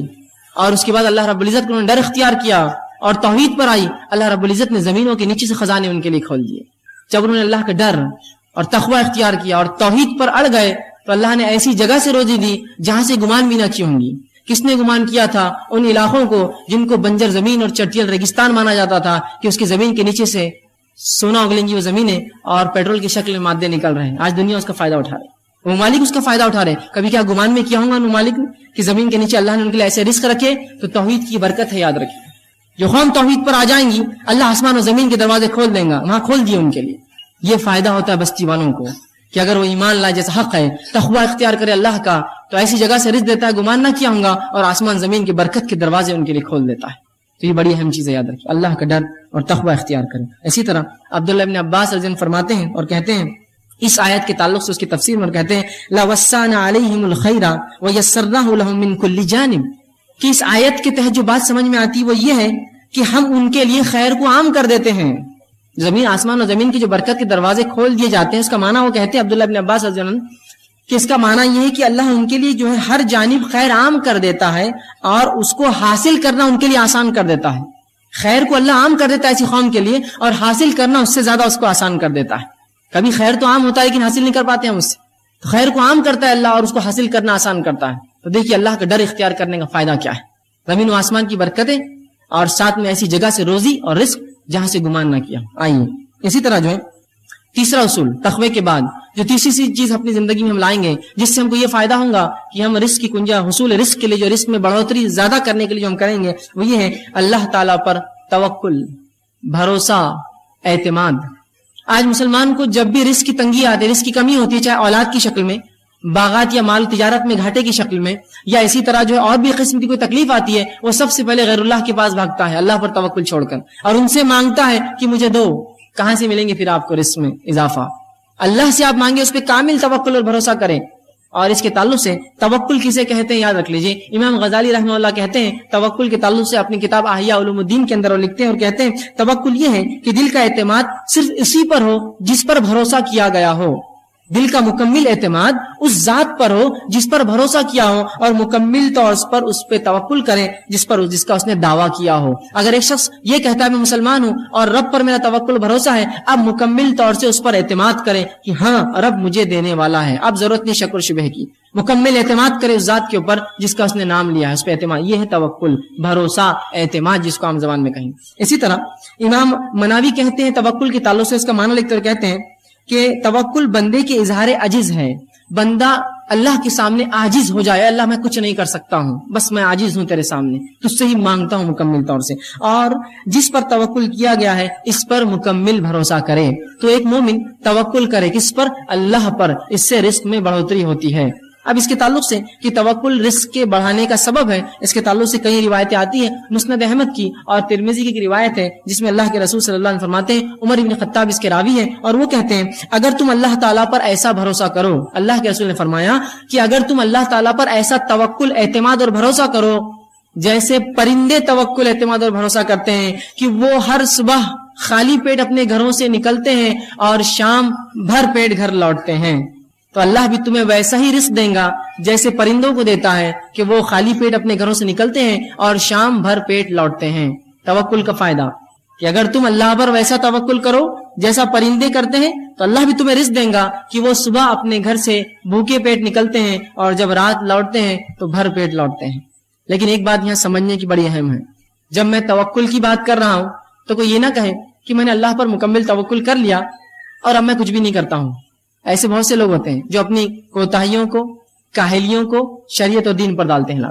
اور اس کے بعد اللہ رب العزت کو انہوں نے ڈر اختیار کیا اور توحید پر آئی، اللہ رب العزت نے زمینوں کے نیچے سے خزانے ان کے لیے کھول دیے۔ جب انہوں نے اللہ کا ڈر اور تقوی اختیار کیا اور توحید پر اڑ گئے تو اللہ نے ایسی جگہ سے روزی دی جہاں سے گمان بھی نہ کی ہوں گی۔ کس نے گمان کیا تھا؟ ان علاقوں کو جن کو بنجر زمین اور چٹیل ریگستان مانا جاتا تھا کہ اس کی زمین کے نیچے سے سونا اگلیں گی وہ زمینیں اور پیٹرول کی شکل میں مادے نکل رہے ہیں۔ آج دنیا اس کا فائدہ اٹھا رہے، وہ ممالک اس کا فائدہ اٹھا رہے۔ کبھی کیا گمان میں کیا ہوں گا ان ممالک نے کہ زمین کے نیچے اللہ نے ان کے لیے ایسے رزق رکھے؟ تو توحید کی برکت ہے، یاد رکھیے۔ جو قوم توحید پر آ جائیں گی اللہ آسمان و زمین کے دروازے کھول دیں گا، وہاں کھول دیے ان کے لیے۔ یہ فائدہ ہوتا ہے بستی والوں کو کہ اگر وہ ایمان لائے، جیسا حق ہے، تقوی اختیار کرے اللہ کا، تو ایسی جگہ سے رزق دیتا ہے گمان نہ کیا ہوں گا اور آسمان زمین کی برکت کے دروازے ان کے لیے کھول دیتا ہے۔ تو یہ بڑی اہم چیز ہے، یاد رکھیے، اللہ کا ڈر اور تقوی اختیار کریں۔ اسی طرح عبداللہ ابن عباس رضی اللہ عنہ فرماتے ہیں اور کہتے ہیں اس آیت کے تعلق سے اس کی تفسیر میں کہتے ہیں لَوَسَّعْنَا عَلَيْهِمُ الْخَيْرَ وَيَسَّرْنَاهُ لَهُم مِّن كُلِّ جَانِبٍ، کہ اس آیت کے تحت جو بات سمجھ میں آتی وہ یہ ہے کہ ہم ان کے لیے خیر کو عام کر دیتے ہیں۔ زمین آسمان اور زمین کی جو برکت کے دروازے کھول دیے جاتے ہیں، اس کا معنی وہ کہتے ہیں عبداللہ ابن عباس رضی اللہ عنہ کہ اس کا معنی یہ ہے کہ اللہ ان کے لیے جو ہے ہر جانب خیر عام کر دیتا ہے اور اس کو حاصل کرنا ان کے لیے آسان کر دیتا ہے۔ خیر کو اللہ عام کر دیتا ہے ایسی قوم کے لیے اور حاصل کرنا اس سے زیادہ اس کو آسان کر دیتا ہے۔ کبھی خیر تو عام ہوتا ہے لیکن حاصل نہیں کر پاتے ہم اس سے، تو خیر کو عام کرتا ہے اللہ اور اس کو حاصل کرنا آسان کرتا ہے۔ تو دیکھیے اللہ کا ڈر اختیار کرنے کا فائدہ کیا ہے، زمین و آسمان کی برکتیں اور ساتھ میں ایسی جگہ سے روزی اور رزق جہاں سے گمان نہ کیا۔ آئیے اسی طرح جو ہے تیسرا اصول تقوی کے بعد جو تیسری چیز اپنی زندگی میں ہم لائیں گے جس سے ہم کو یہ فائدہ ہوگا کہ ہم رزق کی کنجا حصول رزق کے لیے جو رزق میں بڑھوتری زیادہ کرنے کے لیے جو ہم کریں گے وہ یہ ہے اللہ تعالیٰ پر توکل، بھروسہ، اعتماد۔ آج مسلمان کو جب بھی رزق کی تنگی آتی ہے، رزق کی کمی ہوتی ہے، چاہے اولاد کی شکل میں باغات یا مال تجارت میں گھاٹے کی شکل میں، یا اسی طرح جو ہے اور بھی قسم کی کوئی تکلیف آتی ہے، وہ سب سے پہلے غیر اللہ کے پاس بھاگتا ہے اللہ پر توکل چھوڑ کر، اور ان سے مانگتا ہے کہ مجھے دو. کہاں سے ملیں گے پھر آپ کو رزق میں اضافہ؟ اللہ سے آپ مانگے، اس پہ کامل توکل اور بھروسہ کریں. اور اس کے تعلق سے توکل کسے کہتے ہیں یاد رکھ لیجئے. امام غزالی رحمہ اللہ کہتے ہیں توکل کے تعلق سے اپنی کتاب احیاء علوم الدین کے اندر وہ لکھتے ہیں اور کہتے ہیں توکل یہ ہے کہ دل کا اعتماد صرف اسی پر ہو جس پر بھروسہ کیا گیا ہو. دل کا مکمل اعتماد اس ذات پر ہو جس پر بھروسہ کیا ہو، اور مکمل طور پر اس پہ توکل کریں جس کا اس نے دعویٰ کیا ہو. اگر ایک شخص یہ کہتا ہے میں مسلمان ہوں اور رب پر میرا توکل بھروسہ ہے، اب مکمل طور سے اس پر اعتماد کریں کہ ہاں رب مجھے دینے والا ہے، اب ضرورت نہیں شک و شبہ کی. مکمل اعتماد کرے اس ذات کے اوپر جس کا اس نے نام لیا ہے، اس پہ اعتماد. یہ ہے توکل، بھروسہ، اعتماد جس کو عام زبان میں کہیں. اسی طرح امام مناوی کہتے ہیں توکل کے تعلق سے اس کا معنی لکھ کر کہتے ہیں کہ توکل بندے کے اظہار عجز ہے. بندہ اللہ کے سامنے عاجز ہو جائے، اللہ میں کچھ نہیں کر سکتا ہوں، بس میں عاجز ہوں تیرے سامنے، تجھ سے ہی مانگتا ہوں مکمل طور سے. اور جس پر توکل کیا گیا ہے اس پر مکمل بھروسہ کرے. تو ایک مومن توکل کرے کس پر؟ اللہ پر. اس سے رزق میں بڑھوتری ہوتی ہے. اب اس کے تعلق سے کہ توکل رزق کے بڑھانے کا سبب ہے، اس کے تعلق سے کئی روایتیں آتی ہیں. مسند احمد کی اور ترمذی کی روایت ہے جس میں اللہ کے رسول صلی اللہ علیہ وسلم فرماتے ہیں، عمر بن خطاب اس کے راوی ہیں، اور وہ کہتے ہیں اگر تم اللہ تعالیٰ پر ایسا بھروسہ کرو، اللہ کے رسول نے فرمایا کہ اگر تم اللہ تعالیٰ پر ایسا توکل، اعتماد اور بھروسہ کرو جیسے پرندے توکل، اعتماد اور بھروسہ کرتے ہیں کہ وہ ہر صبح خالی پیٹ اپنے گھروں سے نکلتے ہیں اور شام بھر پیٹ گھر لوٹتے ہیں، تو اللہ بھی تمہیں ویسا ہی رزق دے گا جیسے پرندوں کو دیتا ہے کہ وہ خالی پیٹ اپنے گھروں سے نکلتے ہیں اور شام بھر پیٹ لوٹتے ہیں. توکل کا فائدہ کہ اگر تم اللہ پر ویسا توکل کرو جیسا پرندے کرتے ہیں تو اللہ بھی تمہیں رزق دے گا کہ وہ صبح اپنے گھر سے بھوکے پیٹ نکلتے ہیں اور جب رات لوٹتے ہیں تو بھر پیٹ لوٹتے ہیں. لیکن ایک بات یہاں سمجھنے کی بڑی اہم ہے، جب میں توکل کی بات کر رہا ہوں تو کوئی یہ نہ کہے کہ میں نے اللہ پر مکمل توکل کر لیا اور اب میں کچھ بھی نہیں کرتا ہوں. ایسے بہت سے لوگ ہوتے ہیں جو اپنی کوتاہیوں کو، کاہلیوں کو شریعت اور دین پر ڈالتے ہیں.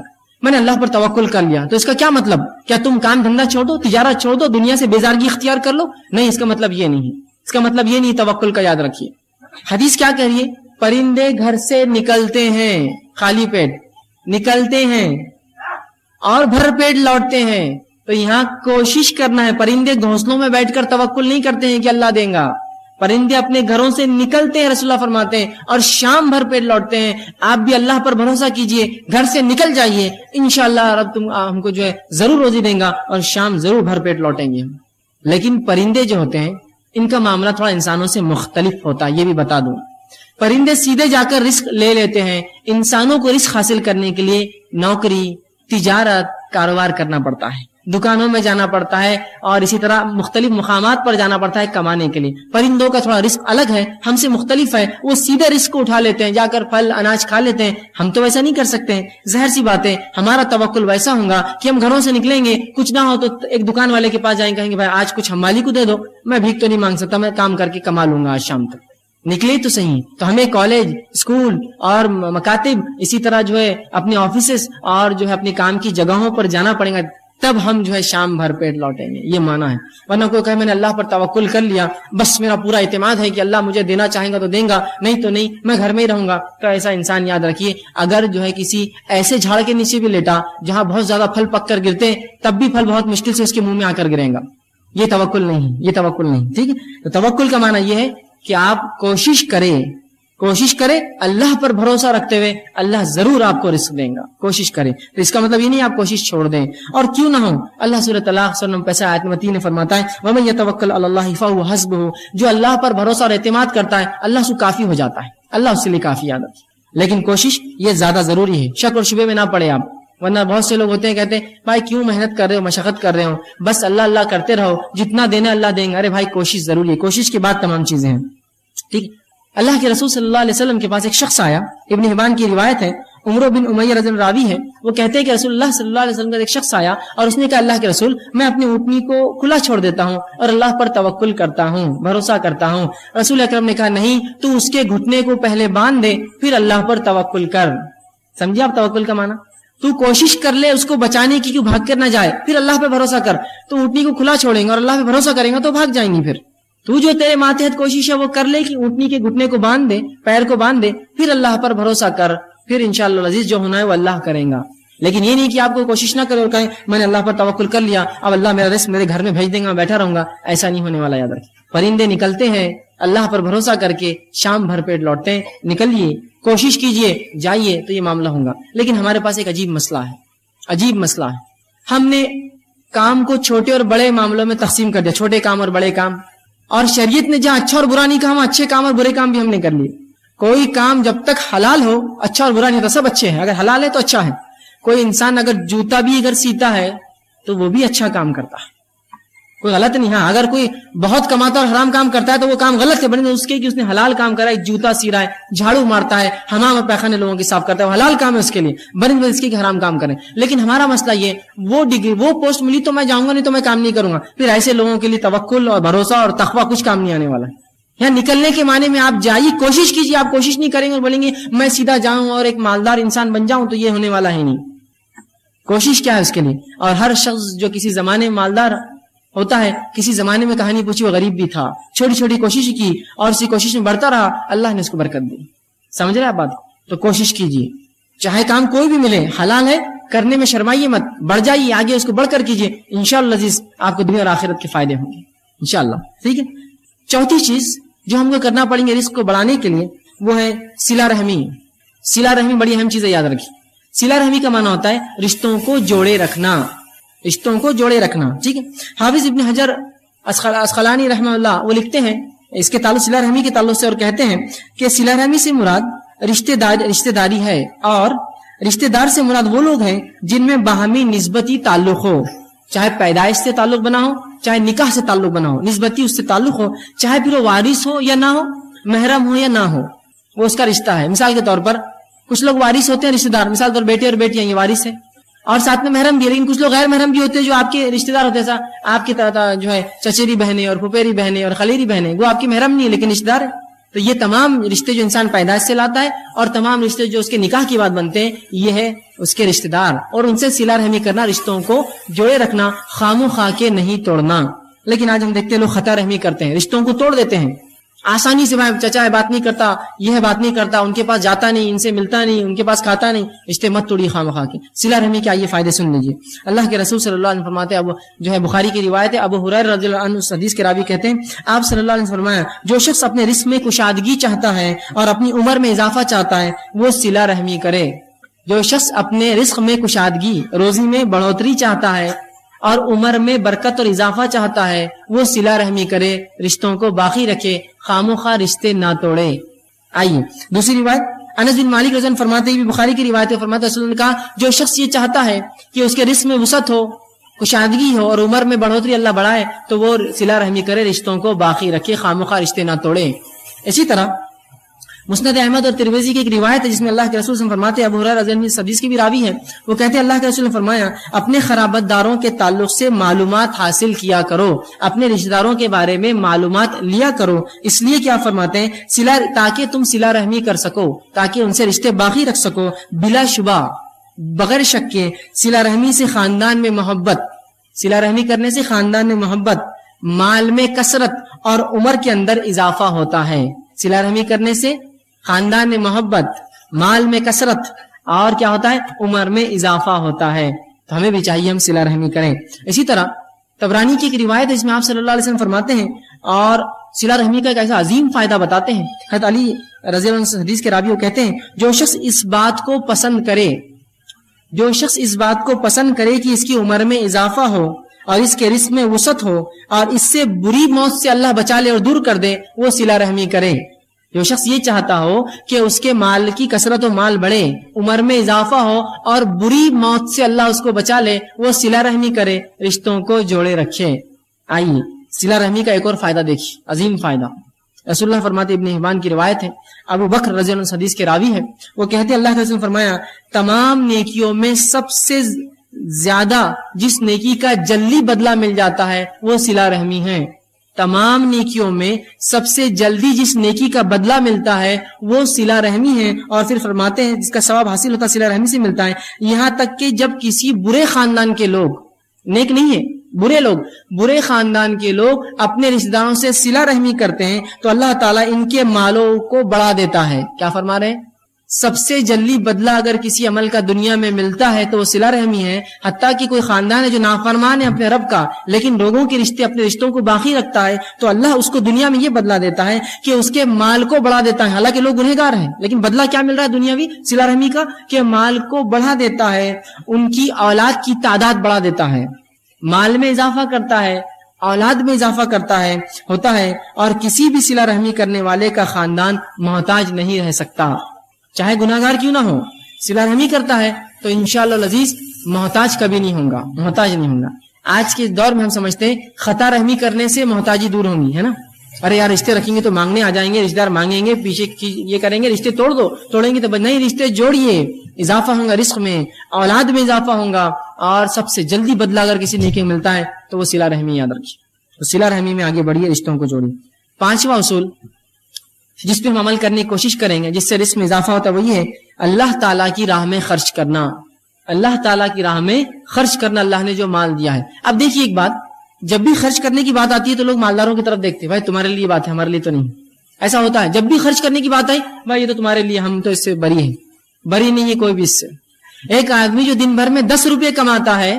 میں نے اللہ پر توکل کر لیا تو اس کا کیا مطلب؟ کیا تم کام دھندا چھوڑ دو، تجارت چھوڑ دو، دنیا سے بیزارگی اختیار کر لو؟ نہیں، اس کا مطلب یہ نہیں ہے. اس کا مطلب یہ نہیں توکل کا، یاد رکھیے. حدیث کیا کہہ رہی ہے؟ پرندے گھر سے نکلتے ہیں خالی پیٹ، نکلتے ہیں اور بھر پیٹ لوٹتے ہیں. تو یہاں کوشش کرنا ہے. پرندے گھونسلوں میں بیٹھ کر توکل نہیں کرتے ہیں کہ اللہ دے گا. پرندے اپنے گھروں سے نکلتے ہیں، رسول اللہ فرماتے ہیں، اور شام بھر پیٹ لوٹتے ہیں. آپ بھی اللہ پر بھروسہ کیجئے، گھر سے نکل جائیے، انشاءاللہ رب تم ہم کو جو ہے ضرور روزی دیں گا اور شام ضرور بھر پیٹ لوٹیں گے. لیکن پرندے جو ہوتے ہیں ان کا معاملہ تھوڑا انسانوں سے مختلف ہوتا ہے، یہ بھی بتا دوں. پرندے سیدھے جا کر رزق لے لیتے ہیں. انسانوں کو رزق حاصل کرنے کے لیے نوکری، تجارت، کاروبار کرنا پڑتا ہے، دکانوں میں جانا پڑتا ہے اور اسی طرح مختلف مقامات پر جانا پڑتا ہے کمانے کے لیے. پرندوں کا تھوڑا رزق الگ ہے، ہم سے مختلف ہے. وہ سیدھے رزق کو اٹھا لیتے ہیں، جا کر پھل اناج کھا لیتے ہیں. ہم تو ویسا نہیں کر سکتے ہیں. ظاہر سی بات ہے ہمارا توکل ویسا ہوگا کہ ہم گھروں سے نکلیں گے، کچھ نہ ہو تو ایک دکان والے کے پاس جائیں، کہیں گے بھائی آج کچھ ہم مالی کو دے دو، میں بھیک تو نہیں مانگ سکتا، میں کام کر کے کما لوں گا آج شام تک. نکلے تو صحیح. تو ہمیں کالج، اسکول اور مکاتب، اسی طرح جو ہے اپنے آفیسز اور جو ہے اپنی کام کی جگہوں پر جانا پڑے گا، تب ہم جو ہے شام بھر پیٹ لوٹیں گے. یہ معنی ہے. ورنہ کوئی کہے میں نے اللہ پر توکل کر لیا، بس میرا پورا اعتماد ہے کہ اللہ مجھے دینا چاہے گا تو دیں گا، نہیں تو نہیں، میں گھر میں ہی رہوں گا. تو ایسا انسان یاد رکھیے اگر جو ہے کسی ایسے جھاڑ کے نیچے بھی لیٹا جہاں بہت زیادہ پھل پک کر گرتے تب بھی پھل بہت مشکل سے اس کے منہ میں آ کر گرے گا. یہ توکل نہیں، یہ توکل نہیں. ٹھیک ہے. تو توکل کا معنی یہ ہے کہ آپ کوشش کریں اللہ پر بھروسہ رکھتے ہوئے اللہ ضرور آپ کو رزق دیں گا. کوشش کریں. تو اس کا مطلب یہ نہیں آپ کوشش چھوڑ دیں. اور کیوں نہ ہو، اللہ سورۃ طلاق سورہ 5 آیت نمبر 3 نے فرماتا ہے وَمَن يَتَوَكَّلْ عَلَى اللَّهِ فَهُوَ حَسْبُهُ، جو اللہ پر بھروسہ اور اعتماد کرتا ہے اللہ سے کافی ہو جاتا ہے، اللہ اس کے لیے کافی ہے. لیکن کوشش یہ زیادہ ضروری ہے، شک اور شبے میں نہ پڑے آپ. ورنہ بہت سے لوگ ہوتے ہیں کہتے ہیں بھائی کیوں محنت کر رہے ہو، مشقت کر رہے ہو، بس اللہ اللہ کرتے رہو، جتنا دینا اللہ دیں گا. ارے بھائی کوشش ضروری ہے، کوشش کے بعد تمام چیزیں ہیں. ٹھیک. اللہ کے رسول صلی اللہ علیہ وسلم کے پاس ایک شخص آیا، ابن حبان کی روایت ہے، عمر بن امیہ رضی اللہ راوی ہے. وہ کہتے ہیں کہ رسول اللہ صلی اللہ علیہ وسلم کا ایک شخص آیا اور اس نے کہا اللہ کے رسول میں اپنی اونٹنی کو کھلا چھوڑ دیتا ہوں اور اللہ پر توکل کرتا ہوں، بھروسہ کرتا ہوں. رسول اکرم نے کہا نہیں، تو اس کے گھٹنے کو پہلے باندھ دے پھر اللہ پر توکل کر. سمجھے آپ توکل کا معنی؟ تو کوشش کر لے اس کو بچانے کی، کیوں بھاگ کر نہ جائے، پھر اللہ پہ بھروسہ کر. تو اونٹنی کو کھلا چھوڑیں گے اور اللہ پہ بھروسہ کریں گے تو بھاگ جائیں گی. پھر تو جو تیرے ماتحت کوشش ہے وہ کر لے کہ اونٹنی کے گھٹنے کو باندھ دے، پیر کو باندھ دے، پھر اللہ پر بھروسہ کر، پھر انشاءاللہ العزیز جو ہونا ہے وہ اللہ کریں گا. لیکن یہ نہیں کہ آپ کو کوشش نہ کرے اور کہیں میں نے اللہ پر توکل کر لیا، اب اللہ میرا رزق میرے گھر میں بھیج دیں گا، میں بیٹھا رہوں گا. ایسا نہیں ہونے والا، یاد رکھیں. پرندے نکلتے ہیں اللہ پر بھروسہ کر کے، شام بھر پیٹ لوٹتے ہیں. نکلیے، کوشش کیجئے، جائیے تو یہ معاملہ ہوگا. لیکن ہمارے پاس ایک عجیب مسئلہ ہے، عجیب مسئلہ ہے. ہم نے کام کو چھوٹے اور بڑے معاملوں میں تقسیم کر دیا، چھوٹے کام اور بڑے کام. اور شریعت نے جہاں اچھا اور برا نہیں کہا، اچھے کام اور برے کام بھی ہم نے کر لیے. کوئی کام جب تک حلال ہو اچھا اور برا نہیں ہوتا، سب اچھے ہیں. اگر حلال ہے تو اچھا ہے. کوئی انسان اگر جوتا بھی اگر سیتا ہے تو وہ بھی اچھا کام کرتا ہے، کوئی غلط نہیں. ہاں اگر کوئی بہت کماتا اور حرام کام کرتا ہے تو وہ کام غلط ہے، بنے اس کے کہ اس نے حلال کام کرا ہے، جوتا سی رہا ہے، جھاڑو مارتا ہے، حمام اور پیخانے لوگوں کی صاف کرتا ہے، وہ حلال کام ہے اس کے لیے، بنے اس کے کہ حرام کام کریں. لیکن ہمارا مسئلہ یہ، وہ ڈگری وہ پوسٹ ملی تو میں جاؤں گا، نہیں تو میں کام نہیں کروں گا. پھر ایسے لوگوں کے لیے توکل اور بھروسہ اور تقویٰ کچھ کام نہیں آنے والا ہے. یہاں نکلنے کے معنی میں آپ جائیے، کوشش کیجیے. آپ کوشش نہیں کریں گے اور بولیں گے میں سیدھا جاؤں اور ایک مالدار انسان بن جاؤں، تو یہ ہونے والا ہے نہیں. کوشش کیا ہے اس کے لیے. اور ہر شخص جو کسی زمانے میں مالدار ہوتا ہے، کسی زمانے میں کہانی پوچھی وہ غریب بھی تھا، چھوٹی چھوٹی کوشش کی اور اسی کوشش میں بڑھتا رہا، اللہ نے اس کو برکت دی. سمجھ رہے آپ بات؟ تو کوشش کیجیے، چاہے کام کوئی بھی ملے، حلال ہے، کرنے میں شرمائیے مت، بڑھ جائیے آگے، اس کو بڑھ کر کیجیے. انشاءاللہ عزیز آپ کو دنیا اور آخرت کے فائدے ہوں گے انشاءاللہ. ٹھیک ہے. چوتھی چیز جو ہم کو کرنا پڑیں گے رزق کو بڑھانے کے لیے وہ ہے صلہ رحمی. صلہ رحمی بڑی اہم چیز ہے، یاد رکھیے. صلہ رحمی کا معنی ہوتا ہے رشتوں کو جوڑے رکھنا، رشتوں کو جوڑے رکھنا. ٹھیک ہے. حافظ ابن حجر اسقلانی رحمہ اللہ وہ لکھتے ہیں اس کے تعلق صلہ رحمی کے تعلق سے، اور کہتے ہیں کہ صلہ رحمی سے مراد رشتہ داری ہے، اور رشتہ دار سے مراد وہ لوگ ہیں جن میں باہمی نسبتی تعلق ہو، چاہے پیدائش سے تعلق بنا ہو، چاہے نکاح سے تعلق بنا ہو، نسبتی اس سے تعلق ہو، چاہے پھر وہ وارث ہو یا نہ ہو، محرم ہو یا نہ ہو، وہ اس کا رشتہ ہے. مثال کے طور پر کچھ لوگ وارث ہوتے ہیں رشتہ دار، مثال طور بیٹے اور بیٹیاں یہ وارث ہیں، اور ساتھ میں محرم بھی ہے. لیکن کچھ لوگ غیر محرم بھی ہوتے ہیں جو آپ کے رشتہ دار ہوتے ہیں، آپ کی جو ہے چچیری بہنیں اور پھپھیری بہنیں اور خلیری بہنیں، وہ آپ کی محرم نہیں ہے لیکن رشتہ دار ہے. تو یہ تمام رشتے جو انسان پیدائش سے لاتا ہے اور تمام رشتے جو اس کے نکاح کی بات بنتے ہیں، یہ ہے اس کے رشتہ دار، اور ان سے صلہ رحمی کرنا، رشتوں کو جوڑے رکھنا، خام و خواہ کے نہیں توڑنا. لیکن آج ہم دیکھتے ہیں لوگ خطا رحمی کرتے ہیں، رشتوں کو توڑ دیتے ہیں آسانی سے. بھائی چچا ہے بات نہیں کرتا، یہ ہے بات نہیں کرتا، ان کے پاس جاتا نہیں، ان سے ملتا نہیں، ان کے پاس کھاتا نہیں. رشتے مت توڑیے خام و خواہ کے. صلہ رحمی کے آئیے فائدے سن لیجیے. اللہ کے رسول صلی اللہ علیہ وسلم فرماتے ہیں، اب جو ہے بخاری کی روایت ہے، ابو ہریرہ رضی اللہ عنہ اس حدیث کے راوی کہتے ہیں آپ صلی اللہ علیہ وسلم فرمایا جو شخص اپنے رزق میں کشادگی چاہتا ہے اور اپنی عمر میں اضافہ چاہتا ہے وہ صلہ رحمی کرے. جو شخص اپنے رزق میں کشادگی، روزی میں بڑھوتری چاہتا ہے اور عمر میں برکت اور اضافہ چاہتا ہے وہ صلہ رحمی کرے، رشتوں کو باقی رکھے، خام و خواہ رشتے نہ توڑے. آئیے دوسری روایت، انس بن مالک رضی اللہ عنہ فرماتے ہیں، بخاری کی روایت ہے، فرماتے ہیں رسول اللہ نے کہا جو شخص یہ چاہتا ہے کہ اس کے رزق میں وسعت ہو، کشادگی ہو اور عمر میں بڑھوتری اللہ بڑھائے تو وہ صلہ رحمی کرے، رشتوں کو باقی رکھے، خام و خواہ رشتے نہ توڑے. اسی طرح مسند احمد اور ترمذی کی ایک روایت ہے جس میں اللہ کے رسول صلی اللہ علیہ وسلم فرماتے ہیں، ابو ہریرہ رضی اللہ عنہ اس حدیث کی بھی راوی ہے، وہ کہتے ہیں اللہ کے رسول نے فرمایا اپنے خرابت داروں کے تعلق سے معلومات حاصل کیا کرو، اپنے رشتہ داروں کے بارے میں معلومات لیا کرو. اس لیے کیا فرماتے ہیں تاکہ تم صلہ رحمی کر سکو، تاکہ ان سے رشتے باقی رکھ سکو. بلا شبہ، بغیر شک کے صلہ رحمی سے خاندان میں محبت، صلہ رحمی کرنے سے خاندان میں محبت، مال میں کثرت اور عمر کے اندر اضافہ ہوتا ہے. صلہ رحمی کرنے سے خاندان میں محبت، مال میں کثرت اور کیا ہوتا ہے، عمر میں اضافہ ہوتا ہے. تو ہمیں بھی چاہیے ہم صلہ رحمی کریں. اسی طرح طبرانی کی ایک روایت ہے جس میں آپ صلی اللہ علیہ وسلم فرماتے ہیں اور صلہ رحمی کا ایک ایسا عظیم فائدہ بتاتے ہیں. حضرت علی رضی اللہ عنہ حدیث کے راوی وہ کہتے ہیں جو شخص اس بات کو پسند کرے، جو شخص اس بات کو پسند کرے کہ اس کی عمر میں اضافہ ہو اور اس کے رزق میں وسعت ہو اور اس سے بری موت سے اللہ بچا لے اور دور کر دے وہ صلہ رحمی کرے. جو شخص یہ چاہتا ہو کہ اس کے مال کی کثرت و مال بڑھے، عمر میں اضافہ ہو اور بری موت سے اللہ اس کو بچا لے وہ صلہ رحمی کرے، رشتوں کو جوڑے رکھے. آئیے صلہ رحمی کا ایک اور فائدہ دیکھیے، عظیم فائدہ. رسول اللہ فرماتے، ابن حبان کی روایت ہے، ابو بکر رضی اللہ عنہ حدیث کے راوی ہے، وہ کہتے اللہ کے رسول نے فرمایا تمام نیکیوں میں سب سے زیادہ جس نیکی کا جلدی بدلہ مل جاتا ہے وہ صلہ رحمی ہے. تمام نیکیوں میں سب سے جلدی جس نیکی کا بدلہ ملتا ہے وہ صلہ رحمی ہے. اور پھر فرماتے ہیں جس کا ثواب حاصل ہوتا ہے صلہ رحمی سے ملتا ہے، یہاں تک کہ جب کسی برے خاندان کے لوگ، نیک نہیں ہے برے لوگ، برے خاندان کے لوگ اپنے رشتہ داروں سے صلہ رحمی کرتے ہیں تو اللہ تعالیٰ ان کے مالوں کو بڑھا دیتا ہے. کیا فرما رہے ہیں؟ سب سے جلدی بدلہ اگر کسی عمل کا دنیا میں ملتا ہے تو وہ صلہ رحمی ہے. حتیٰ کہ کوئی خاندان ہے جو نافرمان ہے اپنے رب کا لیکن لوگوں کے رشتے، اپنے رشتوں کو باقی رکھتا ہے، تو اللہ اس کو دنیا میں یہ بدلہ دیتا ہے کہ اس کے مال کو بڑھا دیتا ہے. حالانکہ لوگ گنہگار ہیں لیکن بدلہ کیا مل رہا ہے دنیاوی صلہ رحمی کا کہ مال کو بڑھا دیتا ہے، ان کی اولاد کی تعداد بڑھا دیتا ہے، مال میں اضافہ کرتا ہے، اولاد میں اضافہ کرتا ہے ہوتا ہے. اور کسی بھی صلہ رحمی کرنے والے کا خاندان محتاج نہیں رہ سکتا، چاہے گناہگار کیوں نہ ہو. صلہ رحمی کرتا ہے تو انشاءاللہ العزیز محتاج کبھی نہیں ہوگا، محتاج نہیں ہوگا. آج کے دور میں ہم سمجھتے ہیں خطا رحمی کرنے سے محتاجی دور ہونی ہے نا. ارے یار رشتے رکھیں گے تو مانگنے آ جائیں گے، رشتے دار مانگیں گے، پیچھے یہ کریں گے، رشتے توڑ دو، توڑیں گے تو نہیں، رشتے جوڑیے، اضافہ ہوگا رزق میں، اولاد میں اضافہ ہوگا. اور سب سے جلدی بدلہ اگر کسی نیکی میں ملتا ہے تو وہ صلہ رحمی یاد رکھیے. تو صلہ رحمی میں آگے بڑھیے، رشتوں کو جوڑیے. 5واں اصول جس پہ ہم عمل کرنے کی کوشش کریں گے جس سے رزق میں اضافہ ہوتا ہے وہ یہ ہے اللہ تعالیٰ کی راہ میں خرچ کرنا. اللہ تعالیٰ کی راہ میں خرچ کرنا، اللہ نے جو مال دیا ہے. اب دیکھیے ایک بات، جب بھی خرچ کرنے کی بات آتی ہے تو لوگ مالداروں کی طرف دیکھتے ہیں، بھائی تمہارے لیے بات ہے ہمارے لیے تو نہیں. ایسا ہوتا ہے جب بھی خرچ کرنے کی بات آئی، بھائی یہ تو تمہارے لیے، ہم تو اس سے بری ہیں. بری نہیں ہے کوئی بھی اس سے. ایک آدمی جو دن بھر میں 10 روپے کماتا ہے،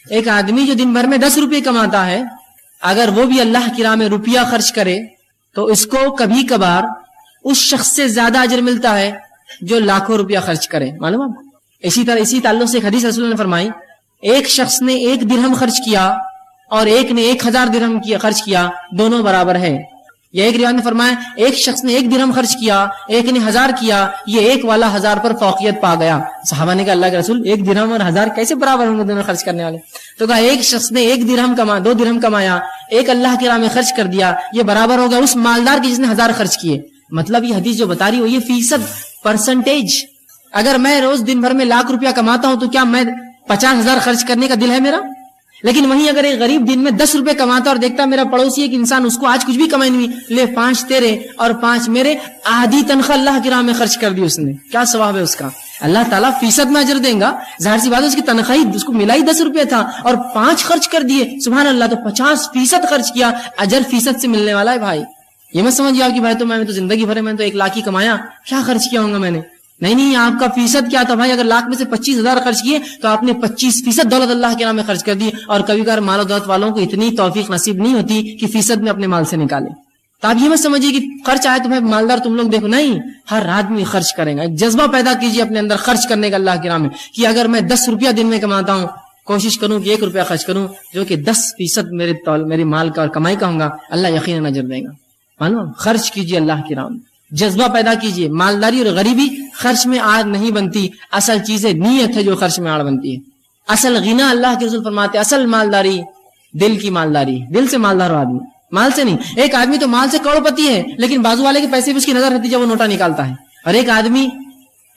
ایک آدمی جو دن بھر میں 10 روپے کماتا ہے، اگر وہ بھی اللہ کی راہ میں روپیہ خرچ کرے تو اس کو کبھی کبھار اس شخص سے زیادہ اجر ملتا ہے جو لاکھوں روپیہ خرچ کرے. معلوم ہے؟ اسی طرح اسی تعلق سے ایک حدیث رسول اللہ نے فرمائی، ایک شخص نے 1 درہم خرچ کیا اور ایک نے 1000 درہم خرچ کیا، دونوں برابر ہے. یہ ایک روایت نے فرمایا ایک شخص نے 1 درہم خرچ کیا، ایک نے 1000 کیا، یہ ایک والا 1000 پر فوقیت پا گیا. صحابہ نے کہا اللہ کے رسول 1 درہم اور 1000 کیسے برابر ہوں گے دونوں خرچ کرنے والے؟ تو کہا ایک شخص نے 1 درہم کما 2 درہم کمایا، ایک اللہ کی راہ میں خرچ کر دیا، یہ برابر ہوگا اس مالدار کی جس نے 1000 خرچ کیے. مطلب یہ حدیث جو بتا رہی ہو یہ فیصد، پرسنٹیج. اگر میں روز دن بھر میں 1,00,000 روپیہ کماتا ہوں تو کیا میں 50,000 خرچ کرنے کا دل ہے میرا؟ لیکن وہیں اگر ایک غریب دن میں 10 روپے کماتا اور دیکھتا میرا پڑوسی ایک انسان اس کو آج کچھ بھی کمائی نہیں، لے 5 تیرے اور 5 میرے، آدھی تنخواہ اللہ کی راہ میں خرچ کر دی اس نے، کیا ثواب ہے اس کا؟ اللہ تعالیٰ فیصد میں اجر دیں گا. ظاہر سی بات ہے اس کی تنخواہ اس کو ملا ہی 10 روپے تھا اور 5 خرچ کر دیے، سبحان اللہ، تو 50% خرچ کیا، اجر فیصد سے ملنے والا ہے. بھائی یہ مت سمجھیے آپ کہ بھائی تو میں تو زندگی بھر میں تو 1 لاکھ ہی کمایا، کیا خرچ کیا ہوگا میں نے؟ نہیں، آپ کا فیصد کیا تھا بھائی؟ اگر لاکھ میں سے 25,000 خرچ کیے تو آپ نے 25% دولت اللہ کے نام میں خرچ کر دی. اور کبھی کبھار مال و دولت والوں کو اتنی توفیق نصیب نہیں ہوتی کہ فیصد میں اپنے مال سے نکالے. تو آپ یہ مت سمجھیے کہ خرچ آئے تو بھائی مالدار تم لوگ دیکھو، نہیں، ہر آدمی خرچ کرے گا. ایک جذبہ پیدا کیجیے اپنے اندر خرچ کرنے کا اللہ کے نام میں، کہ اگر میں 10 روپیہ دن میں کماتا ہوں کوشش کروں کہ 1 روپیہ خرچ کروں جو کہ 10% میرے مال کا اور کمائی کا ہوگا، اللہ یقیناً اجر دے گا. معلوم؟ خرچ کیجیے اللہ کی راہ میں، جذبہ پیدا کیجیے. مالداری اور غریبی خرچ میں آڑ نہیں بنتی، اصل چیزیں نیت ہے جو خرچ میں آڑ بنتی ہے. اصل غنا اللہ کے رسول فرماتے اصل مالداری دل کی مالداری، دل سے مالدار ہو آدمی، مال سے نہیں. ایک آدمی تو مال سے کروڑپتی ہے لیکن بازو والے کے پیسے بھی اس کی نظر رہتی جب وہ نوٹا نکالتا ہے. اور ایک آدمی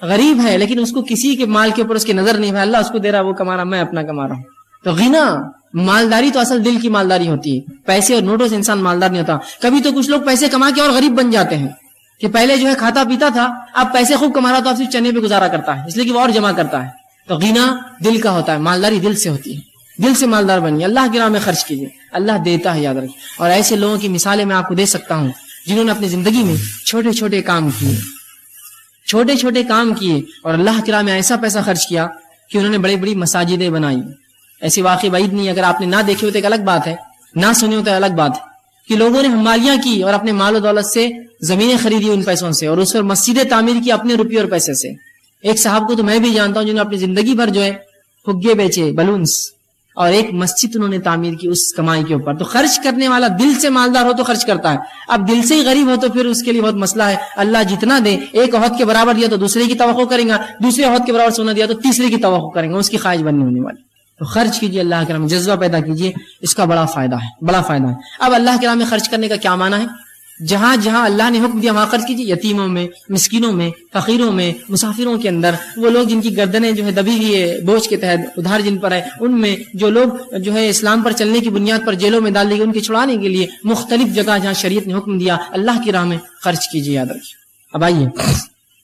غریب ہے لیکن اس کو کسی کے مال کے اوپر اس کی نظر نہیں ہے، اللہ اس کو دے رہا، وہ کما رہا، میں اپنا کما رہا ہوں. تو غنا مالداری تو اصل دل کی مالداری ہوتی ہے. پیسے اور نوٹوں سے انسان مالدار نہیں ہوتا. کبھی تو کچھ لوگ پیسے کما کے اور غریب بن جاتے ہیں کہ پہلے جو ہے کھاتا پیتا تھا، اب پیسے خوب کما رہا تو اب صرف چنے پہ گزارا کرتا ہے، اس لیے کہ وہ اور جمع کرتا ہے. تو غنا دل کا ہوتا ہے، مالداری دل سے ہوتی ہے. دل سے مالدار بنیے، اللہ کی راہ میں خرچ کیجیے، اللہ دیتا ہے، یاد رکھیں. اور ایسے لوگوں کی مثالیں میں آپ کو دے سکتا ہوں جنہوں نے اپنی زندگی میں چھوٹے چھوٹے کام کیے اور اللہ کی راہ میں ایسا پیسہ خرچ کیا کہ انہوں نے بڑی بڑی مساجدیں بنائی. ایسی واقعی بعید نہیں، اگر آپ نے نہ دیکھے ہوتے ایک الگ بات ہے، نہ سنے ہوتے الگ بات ہے، کہ لوگوں نے حمالیاں کی اور اپنے مال و دولت سے زمینیں خریدی ان پیسوں سے اور اس پر مسجدیں تعمیر کی اپنے روپیے اور پیسے سے. ایک صاحب کو تو میں بھی جانتا ہوں جنہوں نے اپنی زندگی بھر جو ہے پھگے بیچے، بلونس، اور ایک مسجد انہوں نے تعمیر کی اس کمائی کے اوپر. تو خرچ کرنے والا دل سے مالدار ہو تو خرچ کرتا ہے. اب دل سے ہی غریب ہو تو پھر اس کے لیے بہت مسئلہ ہے. اللہ جتنا دے، ایک عہد کے برابر دیا تو دوسرے کی توقع کریں گا، دوسرے عہد کے برابر سونا دیا تو تیسرے کی توقع کریں گا، اس کی خواہش بننے ہونے والی. تو خرچ کیجیے اللہ کے نام میں، جذبہ پیدا کیجیے، اس کا بڑا فائدہ ہے. اب اللہ کے نام میں خرچ کرنے کا کیا معنی ہے؟ جہاں جہاں اللہ نے حکم دیا وہاں خرچ کیجیے. یتیموں میں، مسکینوں میں، فقیروں میں، مسافروں کے اندر، وہ لوگ جن کی گردنیں جو ہے دبی ہوئی ہے بوجھ کے تحت، ادھار جن پر ہے، ان میں، جو لوگ جو ہے اسلام پر چلنے کی بنیاد پر جیلوں میں ڈال دی گئی، ان کے چھڑانے کے لیے مختلف جگہ جہاں شریعت نے حکم دیا اللہ کی راہ میں خرچ کیجیے، یاد رکھیے. اب آئیے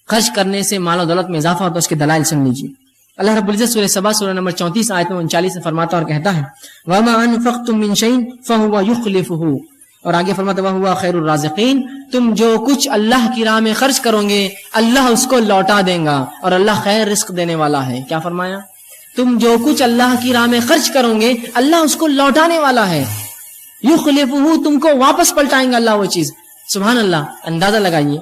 خرچ کرنے سے مال و دولت میں اضافہ ہوتا ہے، اس کے دلائل سن لیجیے. اللہ رب العزت سورہ سبا سورہ نمبر 34 آیت میں 39 میں فرماتا اور کہتا ہے وَمَا أَنفَقْتُم مِّن شَيْءٍ فَهُوَ يُخْلِفُهُ، اور آگے فرماتا ہے وَهُوَ خَيْرُ الرَّازِقِينَ، تم جو کچھ اللہ کی راہ میں خرچ کرو گے اللہ اس کو لوٹا دے گا اور اللہ خیر رزق دینے والا ہے۔ کیا فرمایا؟ تم جو کچھ اللہ کی راہ میں خرچ کرو گے اللہ اس کو لوٹانے والا ہے، یخلفہ، تم کو واپس پلٹائیں گا اللہ وہ چیز۔ سبحان اللہ۔ اندازہ لگائیے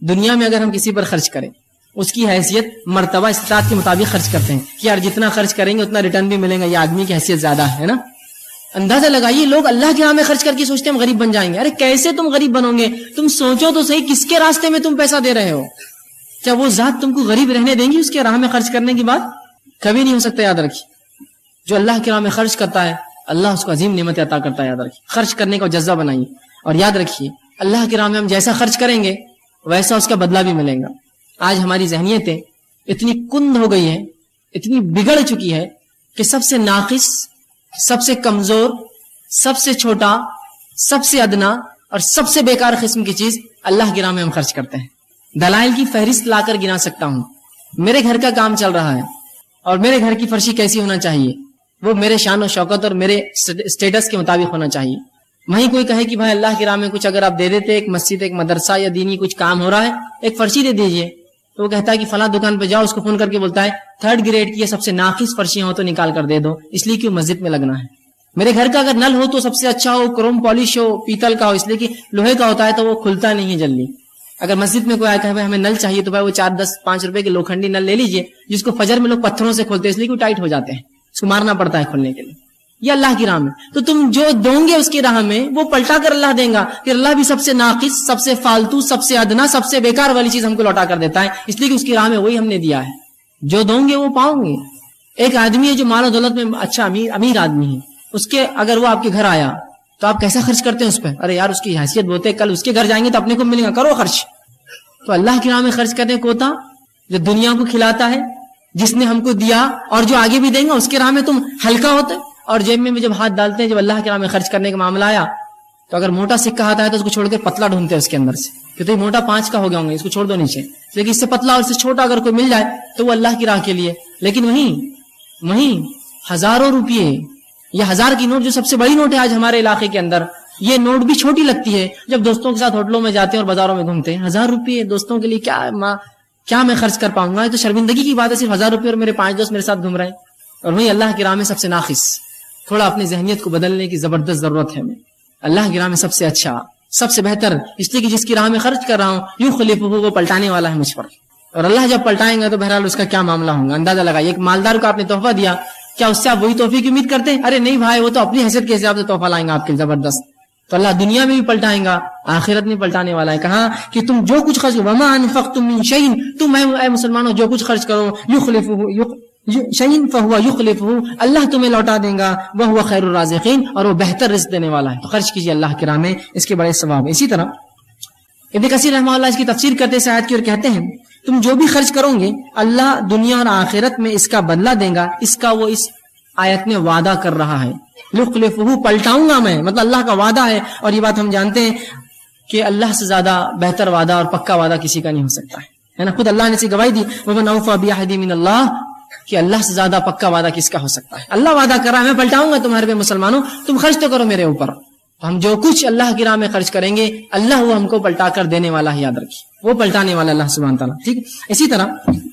دنیا میں اگر ہم کسی پر خرچ کریں، اس کی حیثیت مرتبہ استطاعت کے مطابق خرچ کرتے ہیں کہ یار جتنا خرچ کریں گے اتنا ریٹرن بھی ملے گا، یہ آدمی کی حیثیت زیادہ ہے نا۔ اندازہ لگائیے لوگ اللہ کے راہ میں خرچ کر کے سوچتے ہیں ہم غریب بن جائیں گے۔ ارے کیسے تم غریب بنو گے؟ تم سوچو تو صحیح کس کے راستے میں تم پیسہ دے رہے ہو؟ کیا وہ ذات تم کو غریب رہنے دیں گی اس کے راہ میں خرچ کرنے کی بات؟ کبھی نہیں ہو سکتا۔ یاد رکھیے جو اللہ کے راہ میں خرچ کرتا ہے اللہ اس کو عظیم نعمت عطا کرتا ہے۔ یاد رکھیے خرچ کرنے کا جذبہ بنائیے، اور یاد رکھیے اللہ کے راہ میں ہم جیسا خرچ کریں گے ویسا اس کا بدلہ بھی ملے گا۔ آج ہماری ذہنیتیں اتنی کند ہو گئی ہے، اتنی بگڑ چکی ہے کہ سب سے ناقص، سب سے کمزور، سب سے چھوٹا، سب سے ادنا اور سب سے بیکار قسم کی چیز اللہ کی راہ میں ہم خرچ کرتے ہیں۔ دلائل کی فہرست لا کر گنا سکتا ہوں۔ میرے گھر کا کام چل رہا ہے اور میرے گھر کی فرشی کیسی ہونا چاہیے، وہ میرے شان و شوکت اور میرے سٹیٹس کے مطابق ہونا چاہیے۔ وہیں کوئی کہے کہ بھائی اللہ کی راہ میں کچھ اگر آپ دے دیتے، ایک مسجد، ایک مدرسہ یا دینی کچھ کام ہو رہا ہے، ایک فرشی دے دیجئے، تو وہ کہتا ہے کہ فلاں دکان پہ جاؤ، اس کو فون کر کے بولتا ہے 3rd گریڈ کی سب سے ناقص فرشیاں ہو تو نکال کر دے دو، اس لیے کہ مسجد میں لگنا ہے۔ میرے گھر کا اگر نل ہو تو سب سے اچھا ہو، کروم پالش ہو، پیتل کا ہو، اس لیے کہ لوہے کا ہوتا ہے تو وہ کھلتا نہیں ہے جلدی۔ اگر مسجد میں کوئی آیا کہ ہمیں نل چاہیے تو بھائی وہ 4 10 5 روپے کے لوکھنڈی نل لے لیجئے، جس کو فجر میں لوگ پتھروں سے کھولتے ہیں اس لیے کہ وہ ٹائٹ ہو جاتے ہیں، اس کو مارنا پڑتا ہے کھولنے کے لیے۔ یہ اللہ کی راہ میں تو تم جو دو گے اس کی راہ میں وہ پلٹا کر اللہ دیں گا، پھر اللہ بھی سب سے ناقص، سب سے فالتو، سب سے ادنا، سب سے بیکار والی چیز ہم کو لوٹا کر دیتا ہے، اس لیے کہ اس کی راہ میں وہی ہم نے دیا ہے۔ جو دو گے وہ پاؤ گے۔ ایک آدمی ہے جو مال و دولت میں اچھا امیر آدمی ہے، اس کے اگر وہ آپ کے گھر آیا تو آپ کیسا خرچ کرتے ہیں اس پہ؟ ارے یار اس کی حیثیت بہت ہے، کل اس کے گھر جائیں گے تو اپنے کو ملے گا، کرو خرچ۔ تو اللہ کی راہ میں خرچ کرنے کو ہوتا جو دنیا کو کھلاتا ہے، جس نے ہم کو دیا اور جو آگے بھی دیں گا، اس کے راہ میں تم ہلکا ہوتے، اور جیب میں جب ہاتھ ڈالتے ہیں، جب اللہ کے راہ میں خرچ کرنے کا معاملہ آیا تو اگر موٹا سکہ آتا ہے تو اس کو چھوڑ کے پتلا ڈھونڈتے ہیں اس کے اندر سے کہ تو یہ موٹا 5 کا ہو گیا ہوں گے، اس کو چھوڑ دو نیچے، لیکن اس سے پتلا اور اس سے چھوٹا اگر کوئی مل جائے تو وہ اللہ کی راہ کے لیے۔ لیکن وہیں ہزاروں روپیے یا 1000 کی نوٹ جو سب سے بڑی نوٹ ہے آج ہمارے علاقے کے اندر، یہ نوٹ بھی چھوٹی لگتی ہے جب دوستوں کے ساتھ ہوٹلوں میں جاتے ہیں اور بازاروں میں گھومتے ہیں۔ 1000 روپیے دوستوں کے لیے کیا میں خرچ کر پاؤں گا؟ یہ تو شرمندگی کی بات ہے، صرف 1000 روپیے اور میرے 5 دوست میرے ساتھ گھوم رہے ہیں۔ اور وہی اللہ کی راہ میں سب سے ناقص۔ تھوڑا اپنی ذہنیت کو بدلنے کی زبردست ضرورت ہے ہمیں۔ اللہ کی راہ میں سب سے اچھا، سب سے بہتر، اس لیے کہ جس کی راہ میں خرچ کر رہا ہوں یخلفہ، وہ پلٹانے والا ہے مجھ پر، اور اللہ جب پلٹائیں گا تو بہرحال اس کا کیا معاملہ ہوگا اندازہ لگائیے۔ ایک مالدار کو آپ نے تحفہ دیا، کیا اس سے آپ وہی تحفے کی امید کرتے ہیں؟ ارے نہیں بھائی، وہ تو اپنی حیثیت کے حساب سے تحفہ لائیں گا آپ کے زبردست۔ تو اللہ دنیا میں بھی پلٹائیں گا، آخرت میں پلٹانے والا ہے۔ کہاں کہ تم جو کچھ خرچ، وما انفقتم من شیء، تم اے مسلمانوں جو کچھ خرچ کرو، یخلفہ شیء فهو یخلفہ، اللہ تمہیں لوٹا دے گا، وهو خیر الرازقین، اور وہ بہتر رزق دینے والا ہے۔ تو خرچ کیجیے اللہ کی راہ میں، اس کے بڑے ثواب ہیں۔ اسی طرح ابن کثیر رحمہ اللہ اس کی تفسیر کرتے اس آیت کی اور کہتے ہیں تم جو بھی خرچ کرو گے اللہ دنیا اور آخرت میں اس کا بدلہ دے گا، اس کا وہ اس آیت میں وعدہ کر رہا ہے۔ یخلفہ، پلٹاؤں گا میں، مطلب اللہ کا وعدہ ہے، اور یہ بات ہم جانتے ہیں کہ اللہ سے زیادہ بہتر وعدہ اور پکا وعدہ کسی کا نہیں ہو سکتا ہے نا۔ خود اللہ نے اسی گواہی دی، وَمَنْ أَوْفَىٰ بِعَهْدِهِ مِنَ اللَّهِ، کہ اللہ سے زیادہ پکا وعدہ کس کا ہو سکتا ہے؟ اللہ وعدہ کر رہا ہے میں پلٹاؤں گا تمہارے پہ مسلمانوں، تم خرچ تو کرو میرے اوپر۔ ہم جو کچھ اللہ کی راہ میں خرچ کریں گے اللہ وہ ہم کو پلٹا کر دینے والا ہے، یاد رکھیے وہ پلٹانے والا اللہ سبحانہ تعالیٰ، ٹھیک۔ اسی طرح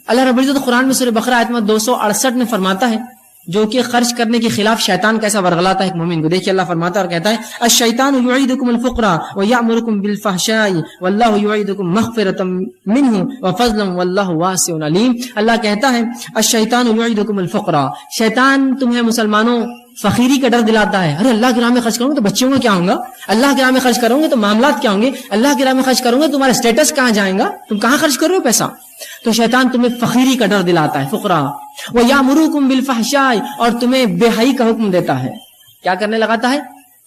اللہ رب العزت قرآن میں سورہ بقرہ آیت نمبر 268 میں فرماتا ہے جو کہ خرچ کرنے کے خلاف شیطان کیسا ورغلاتا ہے ایک مومن کو۔ دیکھیے اللہ فرماتا ہے اور کہتا ہے الشیطان یعیدکم الفقر ویأمرکم بالفحشاء واللہ یعیدکم مغفرۃ منہ وفضلا واللہ واسع علیم۔ اللہ کہتا ہے الشیطان یعیدکم الفقر، شیطان تمہیں مسلمانوں فقیری کا ڈر دلاتا ہے۔ ارے اللہ کی راہ میں خرچ کروں گے تو بچوں کا کیا ہوں گا، اللہ کی راہ میں خرچ کروں گے تو معاملات کیا ہوں گے، اللہ کی راہ میں خرچ کروں گے تمہارا اسٹیٹس کہاں جائے گا، تم کہاں خرچ کر رہے ہو پیسہ۔ تو شیطان تمہیں فقیری کا ڈر دلاتا ہے، فقراء، وَيَأْمُرُكُمْ بِالْفَحْشَاءِ، اور تمہیں بے حیائی کا حکم دیتا ہے۔ کیا کرنے لگاتا ہے؟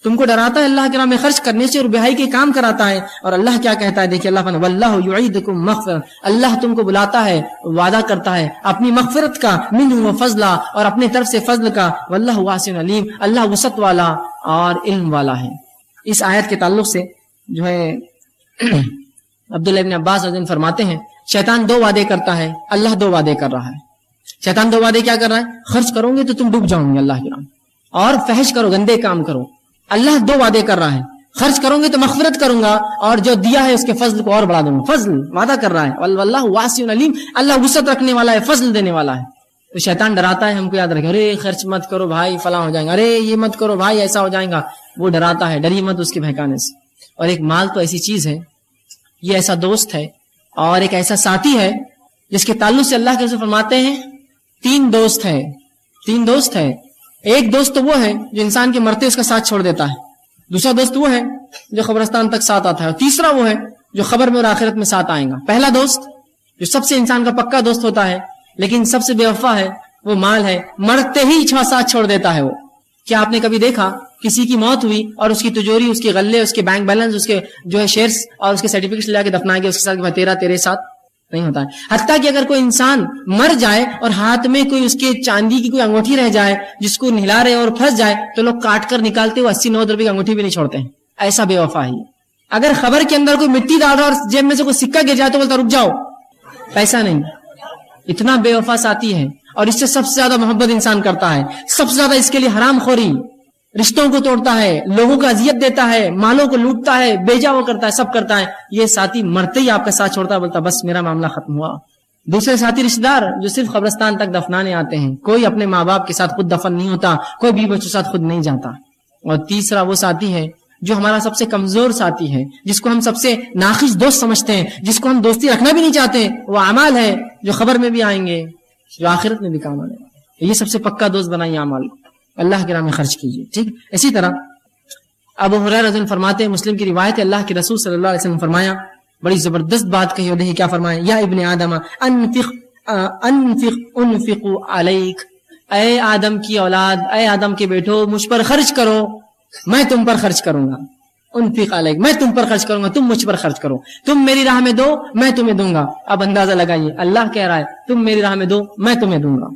تم کو ڈراتا ہے اللہ کی راہ میں خرچ کرنے سے اور بے حیائی کے کام کراتا ہے۔ اور اللہ کیا کہتا ہے؟ دیکھیے اللہ فرماتا ہے وَاللَّهُ يُعِيدُكُم مَغْفِرَةً، اللہ تم کو بلاتا ہے، وعدہ کرتا ہے اپنی مغفرت کا، منہ وفضلا، اور اپنے طرف سے فضل کا، واللہ واسع علیم، اللہ وسعت والا اور علم والا ہے۔ اس آیت کے تعلق سے جو ہے عبداللہ ابن عباس رضی اللہ عنہ فرماتے ہیں شیطان 2 وعدے کرتا ہے، اللہ 2 وعدے کر رہا ہے۔ شیطان دو وعدے کیا کر رہا ہے؟ خرچ کرو گے تو تم ڈوب جاؤ گے اللہ کے نام، اور فحش کرو، گندے کام کرو۔ اللہ دو وعدے کر رہا ہے، خرچ کرو گے تو مغفرت کروں گا، اور جو دیا ہے اس کے فضل کو اور بڑھا دوں گا۔ فضل وعدہ کر رہا ہے، واللہ واسع علیم، اللہ وسعت رکھنے والا ہے، فضل دینے والا ہے۔ تو شیطان ڈراتا ہے ہم کو، یاد رکھیں، ارے خرچ مت کرو بھائی فلاں ہو جائیں گا، ارے یہ مت کرو بھائی ایسا ہو جائے گا، وہ ڈراتا ہے، ڈری مت اس کے بہکانے سے۔ اور ایک مال تو ایسی چیز ہے، یہ ایسا دوست ہے اور ایک ایسا ساتھی ہے جس کے تعلق سے اللہ کے رسول فرماتے ہیں تین دوست ہے۔ ایک دوست تو وہ ہے جو انسان کے مرتے اس کا ساتھ چھوڑ دیتا ہے، دوسرا دوست وہ ہے جو قبرستان تک ساتھ آتا ہے، اور تیسرا وہ ہے جو خبر میں اور آخرت میں ساتھ آئے گا۔ پہلا دوست جو سب سے انسان کا پکا دوست ہوتا ہے لیکن سب سے بے وفا ہے، وہ مال ہے، مرتے ہی ساتھ چھوڑ دیتا ہے وہ۔ کیا آپ نے کبھی دیکھا کسی کی موت ہوئی اور اس کی تجوری، اس کے غلے، اس کے بینک بیلنس، اس کے جو ہے شیئرز اور اس کے سرٹیفکیٹس لے کے دفنائے گے اس کے ساتھ کہ تیرے ساتھ نہیں ہوتا ہے۔ حتیٰ کہ اگر کوئی انسان مر جائے اور ہاتھ میں کوئی اس کے چاندی کی کوئی انگوٹھی رہ جائے جس کو نہلا رہے اور پھنس جائے تو لوگ کاٹ کر نکالتے ہوئے 80-90 روپے کی انگوٹھی بھی نہیں چھوڑتے ہیں، ایسا بے وفا ہے۔ اگر خبر کے اندر کوئی مٹی ڈال رہا اور جیب میں سے کوئی سکہ گر جائے تو بولتا رک جاؤ، پیسہ نہیں۔ اتنا بے وفا ساتھی ہے، اور اس سے سب سے زیادہ محبت انسان کرتا ہے، سب سے زیادہ اس کے لیے حرام خوری، رشتوں کو توڑتا ہے، لوگوں کو اذیت دیتا ہے، مالوں کو لوٹتا ہے، بیجا وہ کرتا ہے، سب کرتا ہے۔ یہ ساتھی مرتے ہی آپ کا ساتھ چھوڑتا ہے، بولتا بس میرا معاملہ ختم ہوا۔ دوسرے ساتھی رشتہ دار جو صرف قبرستان تک دفنانے آتے ہیں، کوئی اپنے ماں باپ کے ساتھ خود دفن نہیں ہوتا، کوئی بیوی بچوں کے ساتھ خود نہیں جاتا۔ اور تیسرا وہ ساتھی ہے جو ہمارا سب سے کمزور ساتھی ہے، جس کو ہم سب سے ناقص دوست سمجھتے ہیں، جس کو ہم دوستی رکھنا بھی نہیں چاہتے، وہ اعمال ہے جو خبر میں بھی آئیں گے، جو آخرت میں بھی کام آنے والے۔ یہ سب سے پکا دوست بنائیے اعمال، اللہ کے راہ میں خرچ کیجیے، ٹھیک۔ اسی طرح ابو ہریرہ رضی اللہ عنہ فرماتے ہیں، مسلم کی روایت ہے، اللہ کے رسول صلی اللہ علیہ وسلم نے فرمایا، بڑی زبردست بات کہی، اور دیکھیے کیا فرمایا، یا ابن آدم انفق علیک، اے آدم کی اولاد، اے آدم کے بیٹو، مجھ پر خرچ کرو، میں تم پر خرچ کروں گا۔ انفق علیک، میں تم پر خرچ کروں گا، تم مجھ پر خرچ کرو، تم میری راہ میں دو، میں تمہیں دوں گا۔ اب اندازہ لگائیے، اللہ کہہ رہا ہے تم میری راہ میں دو، میں تمہیں دوں گا۔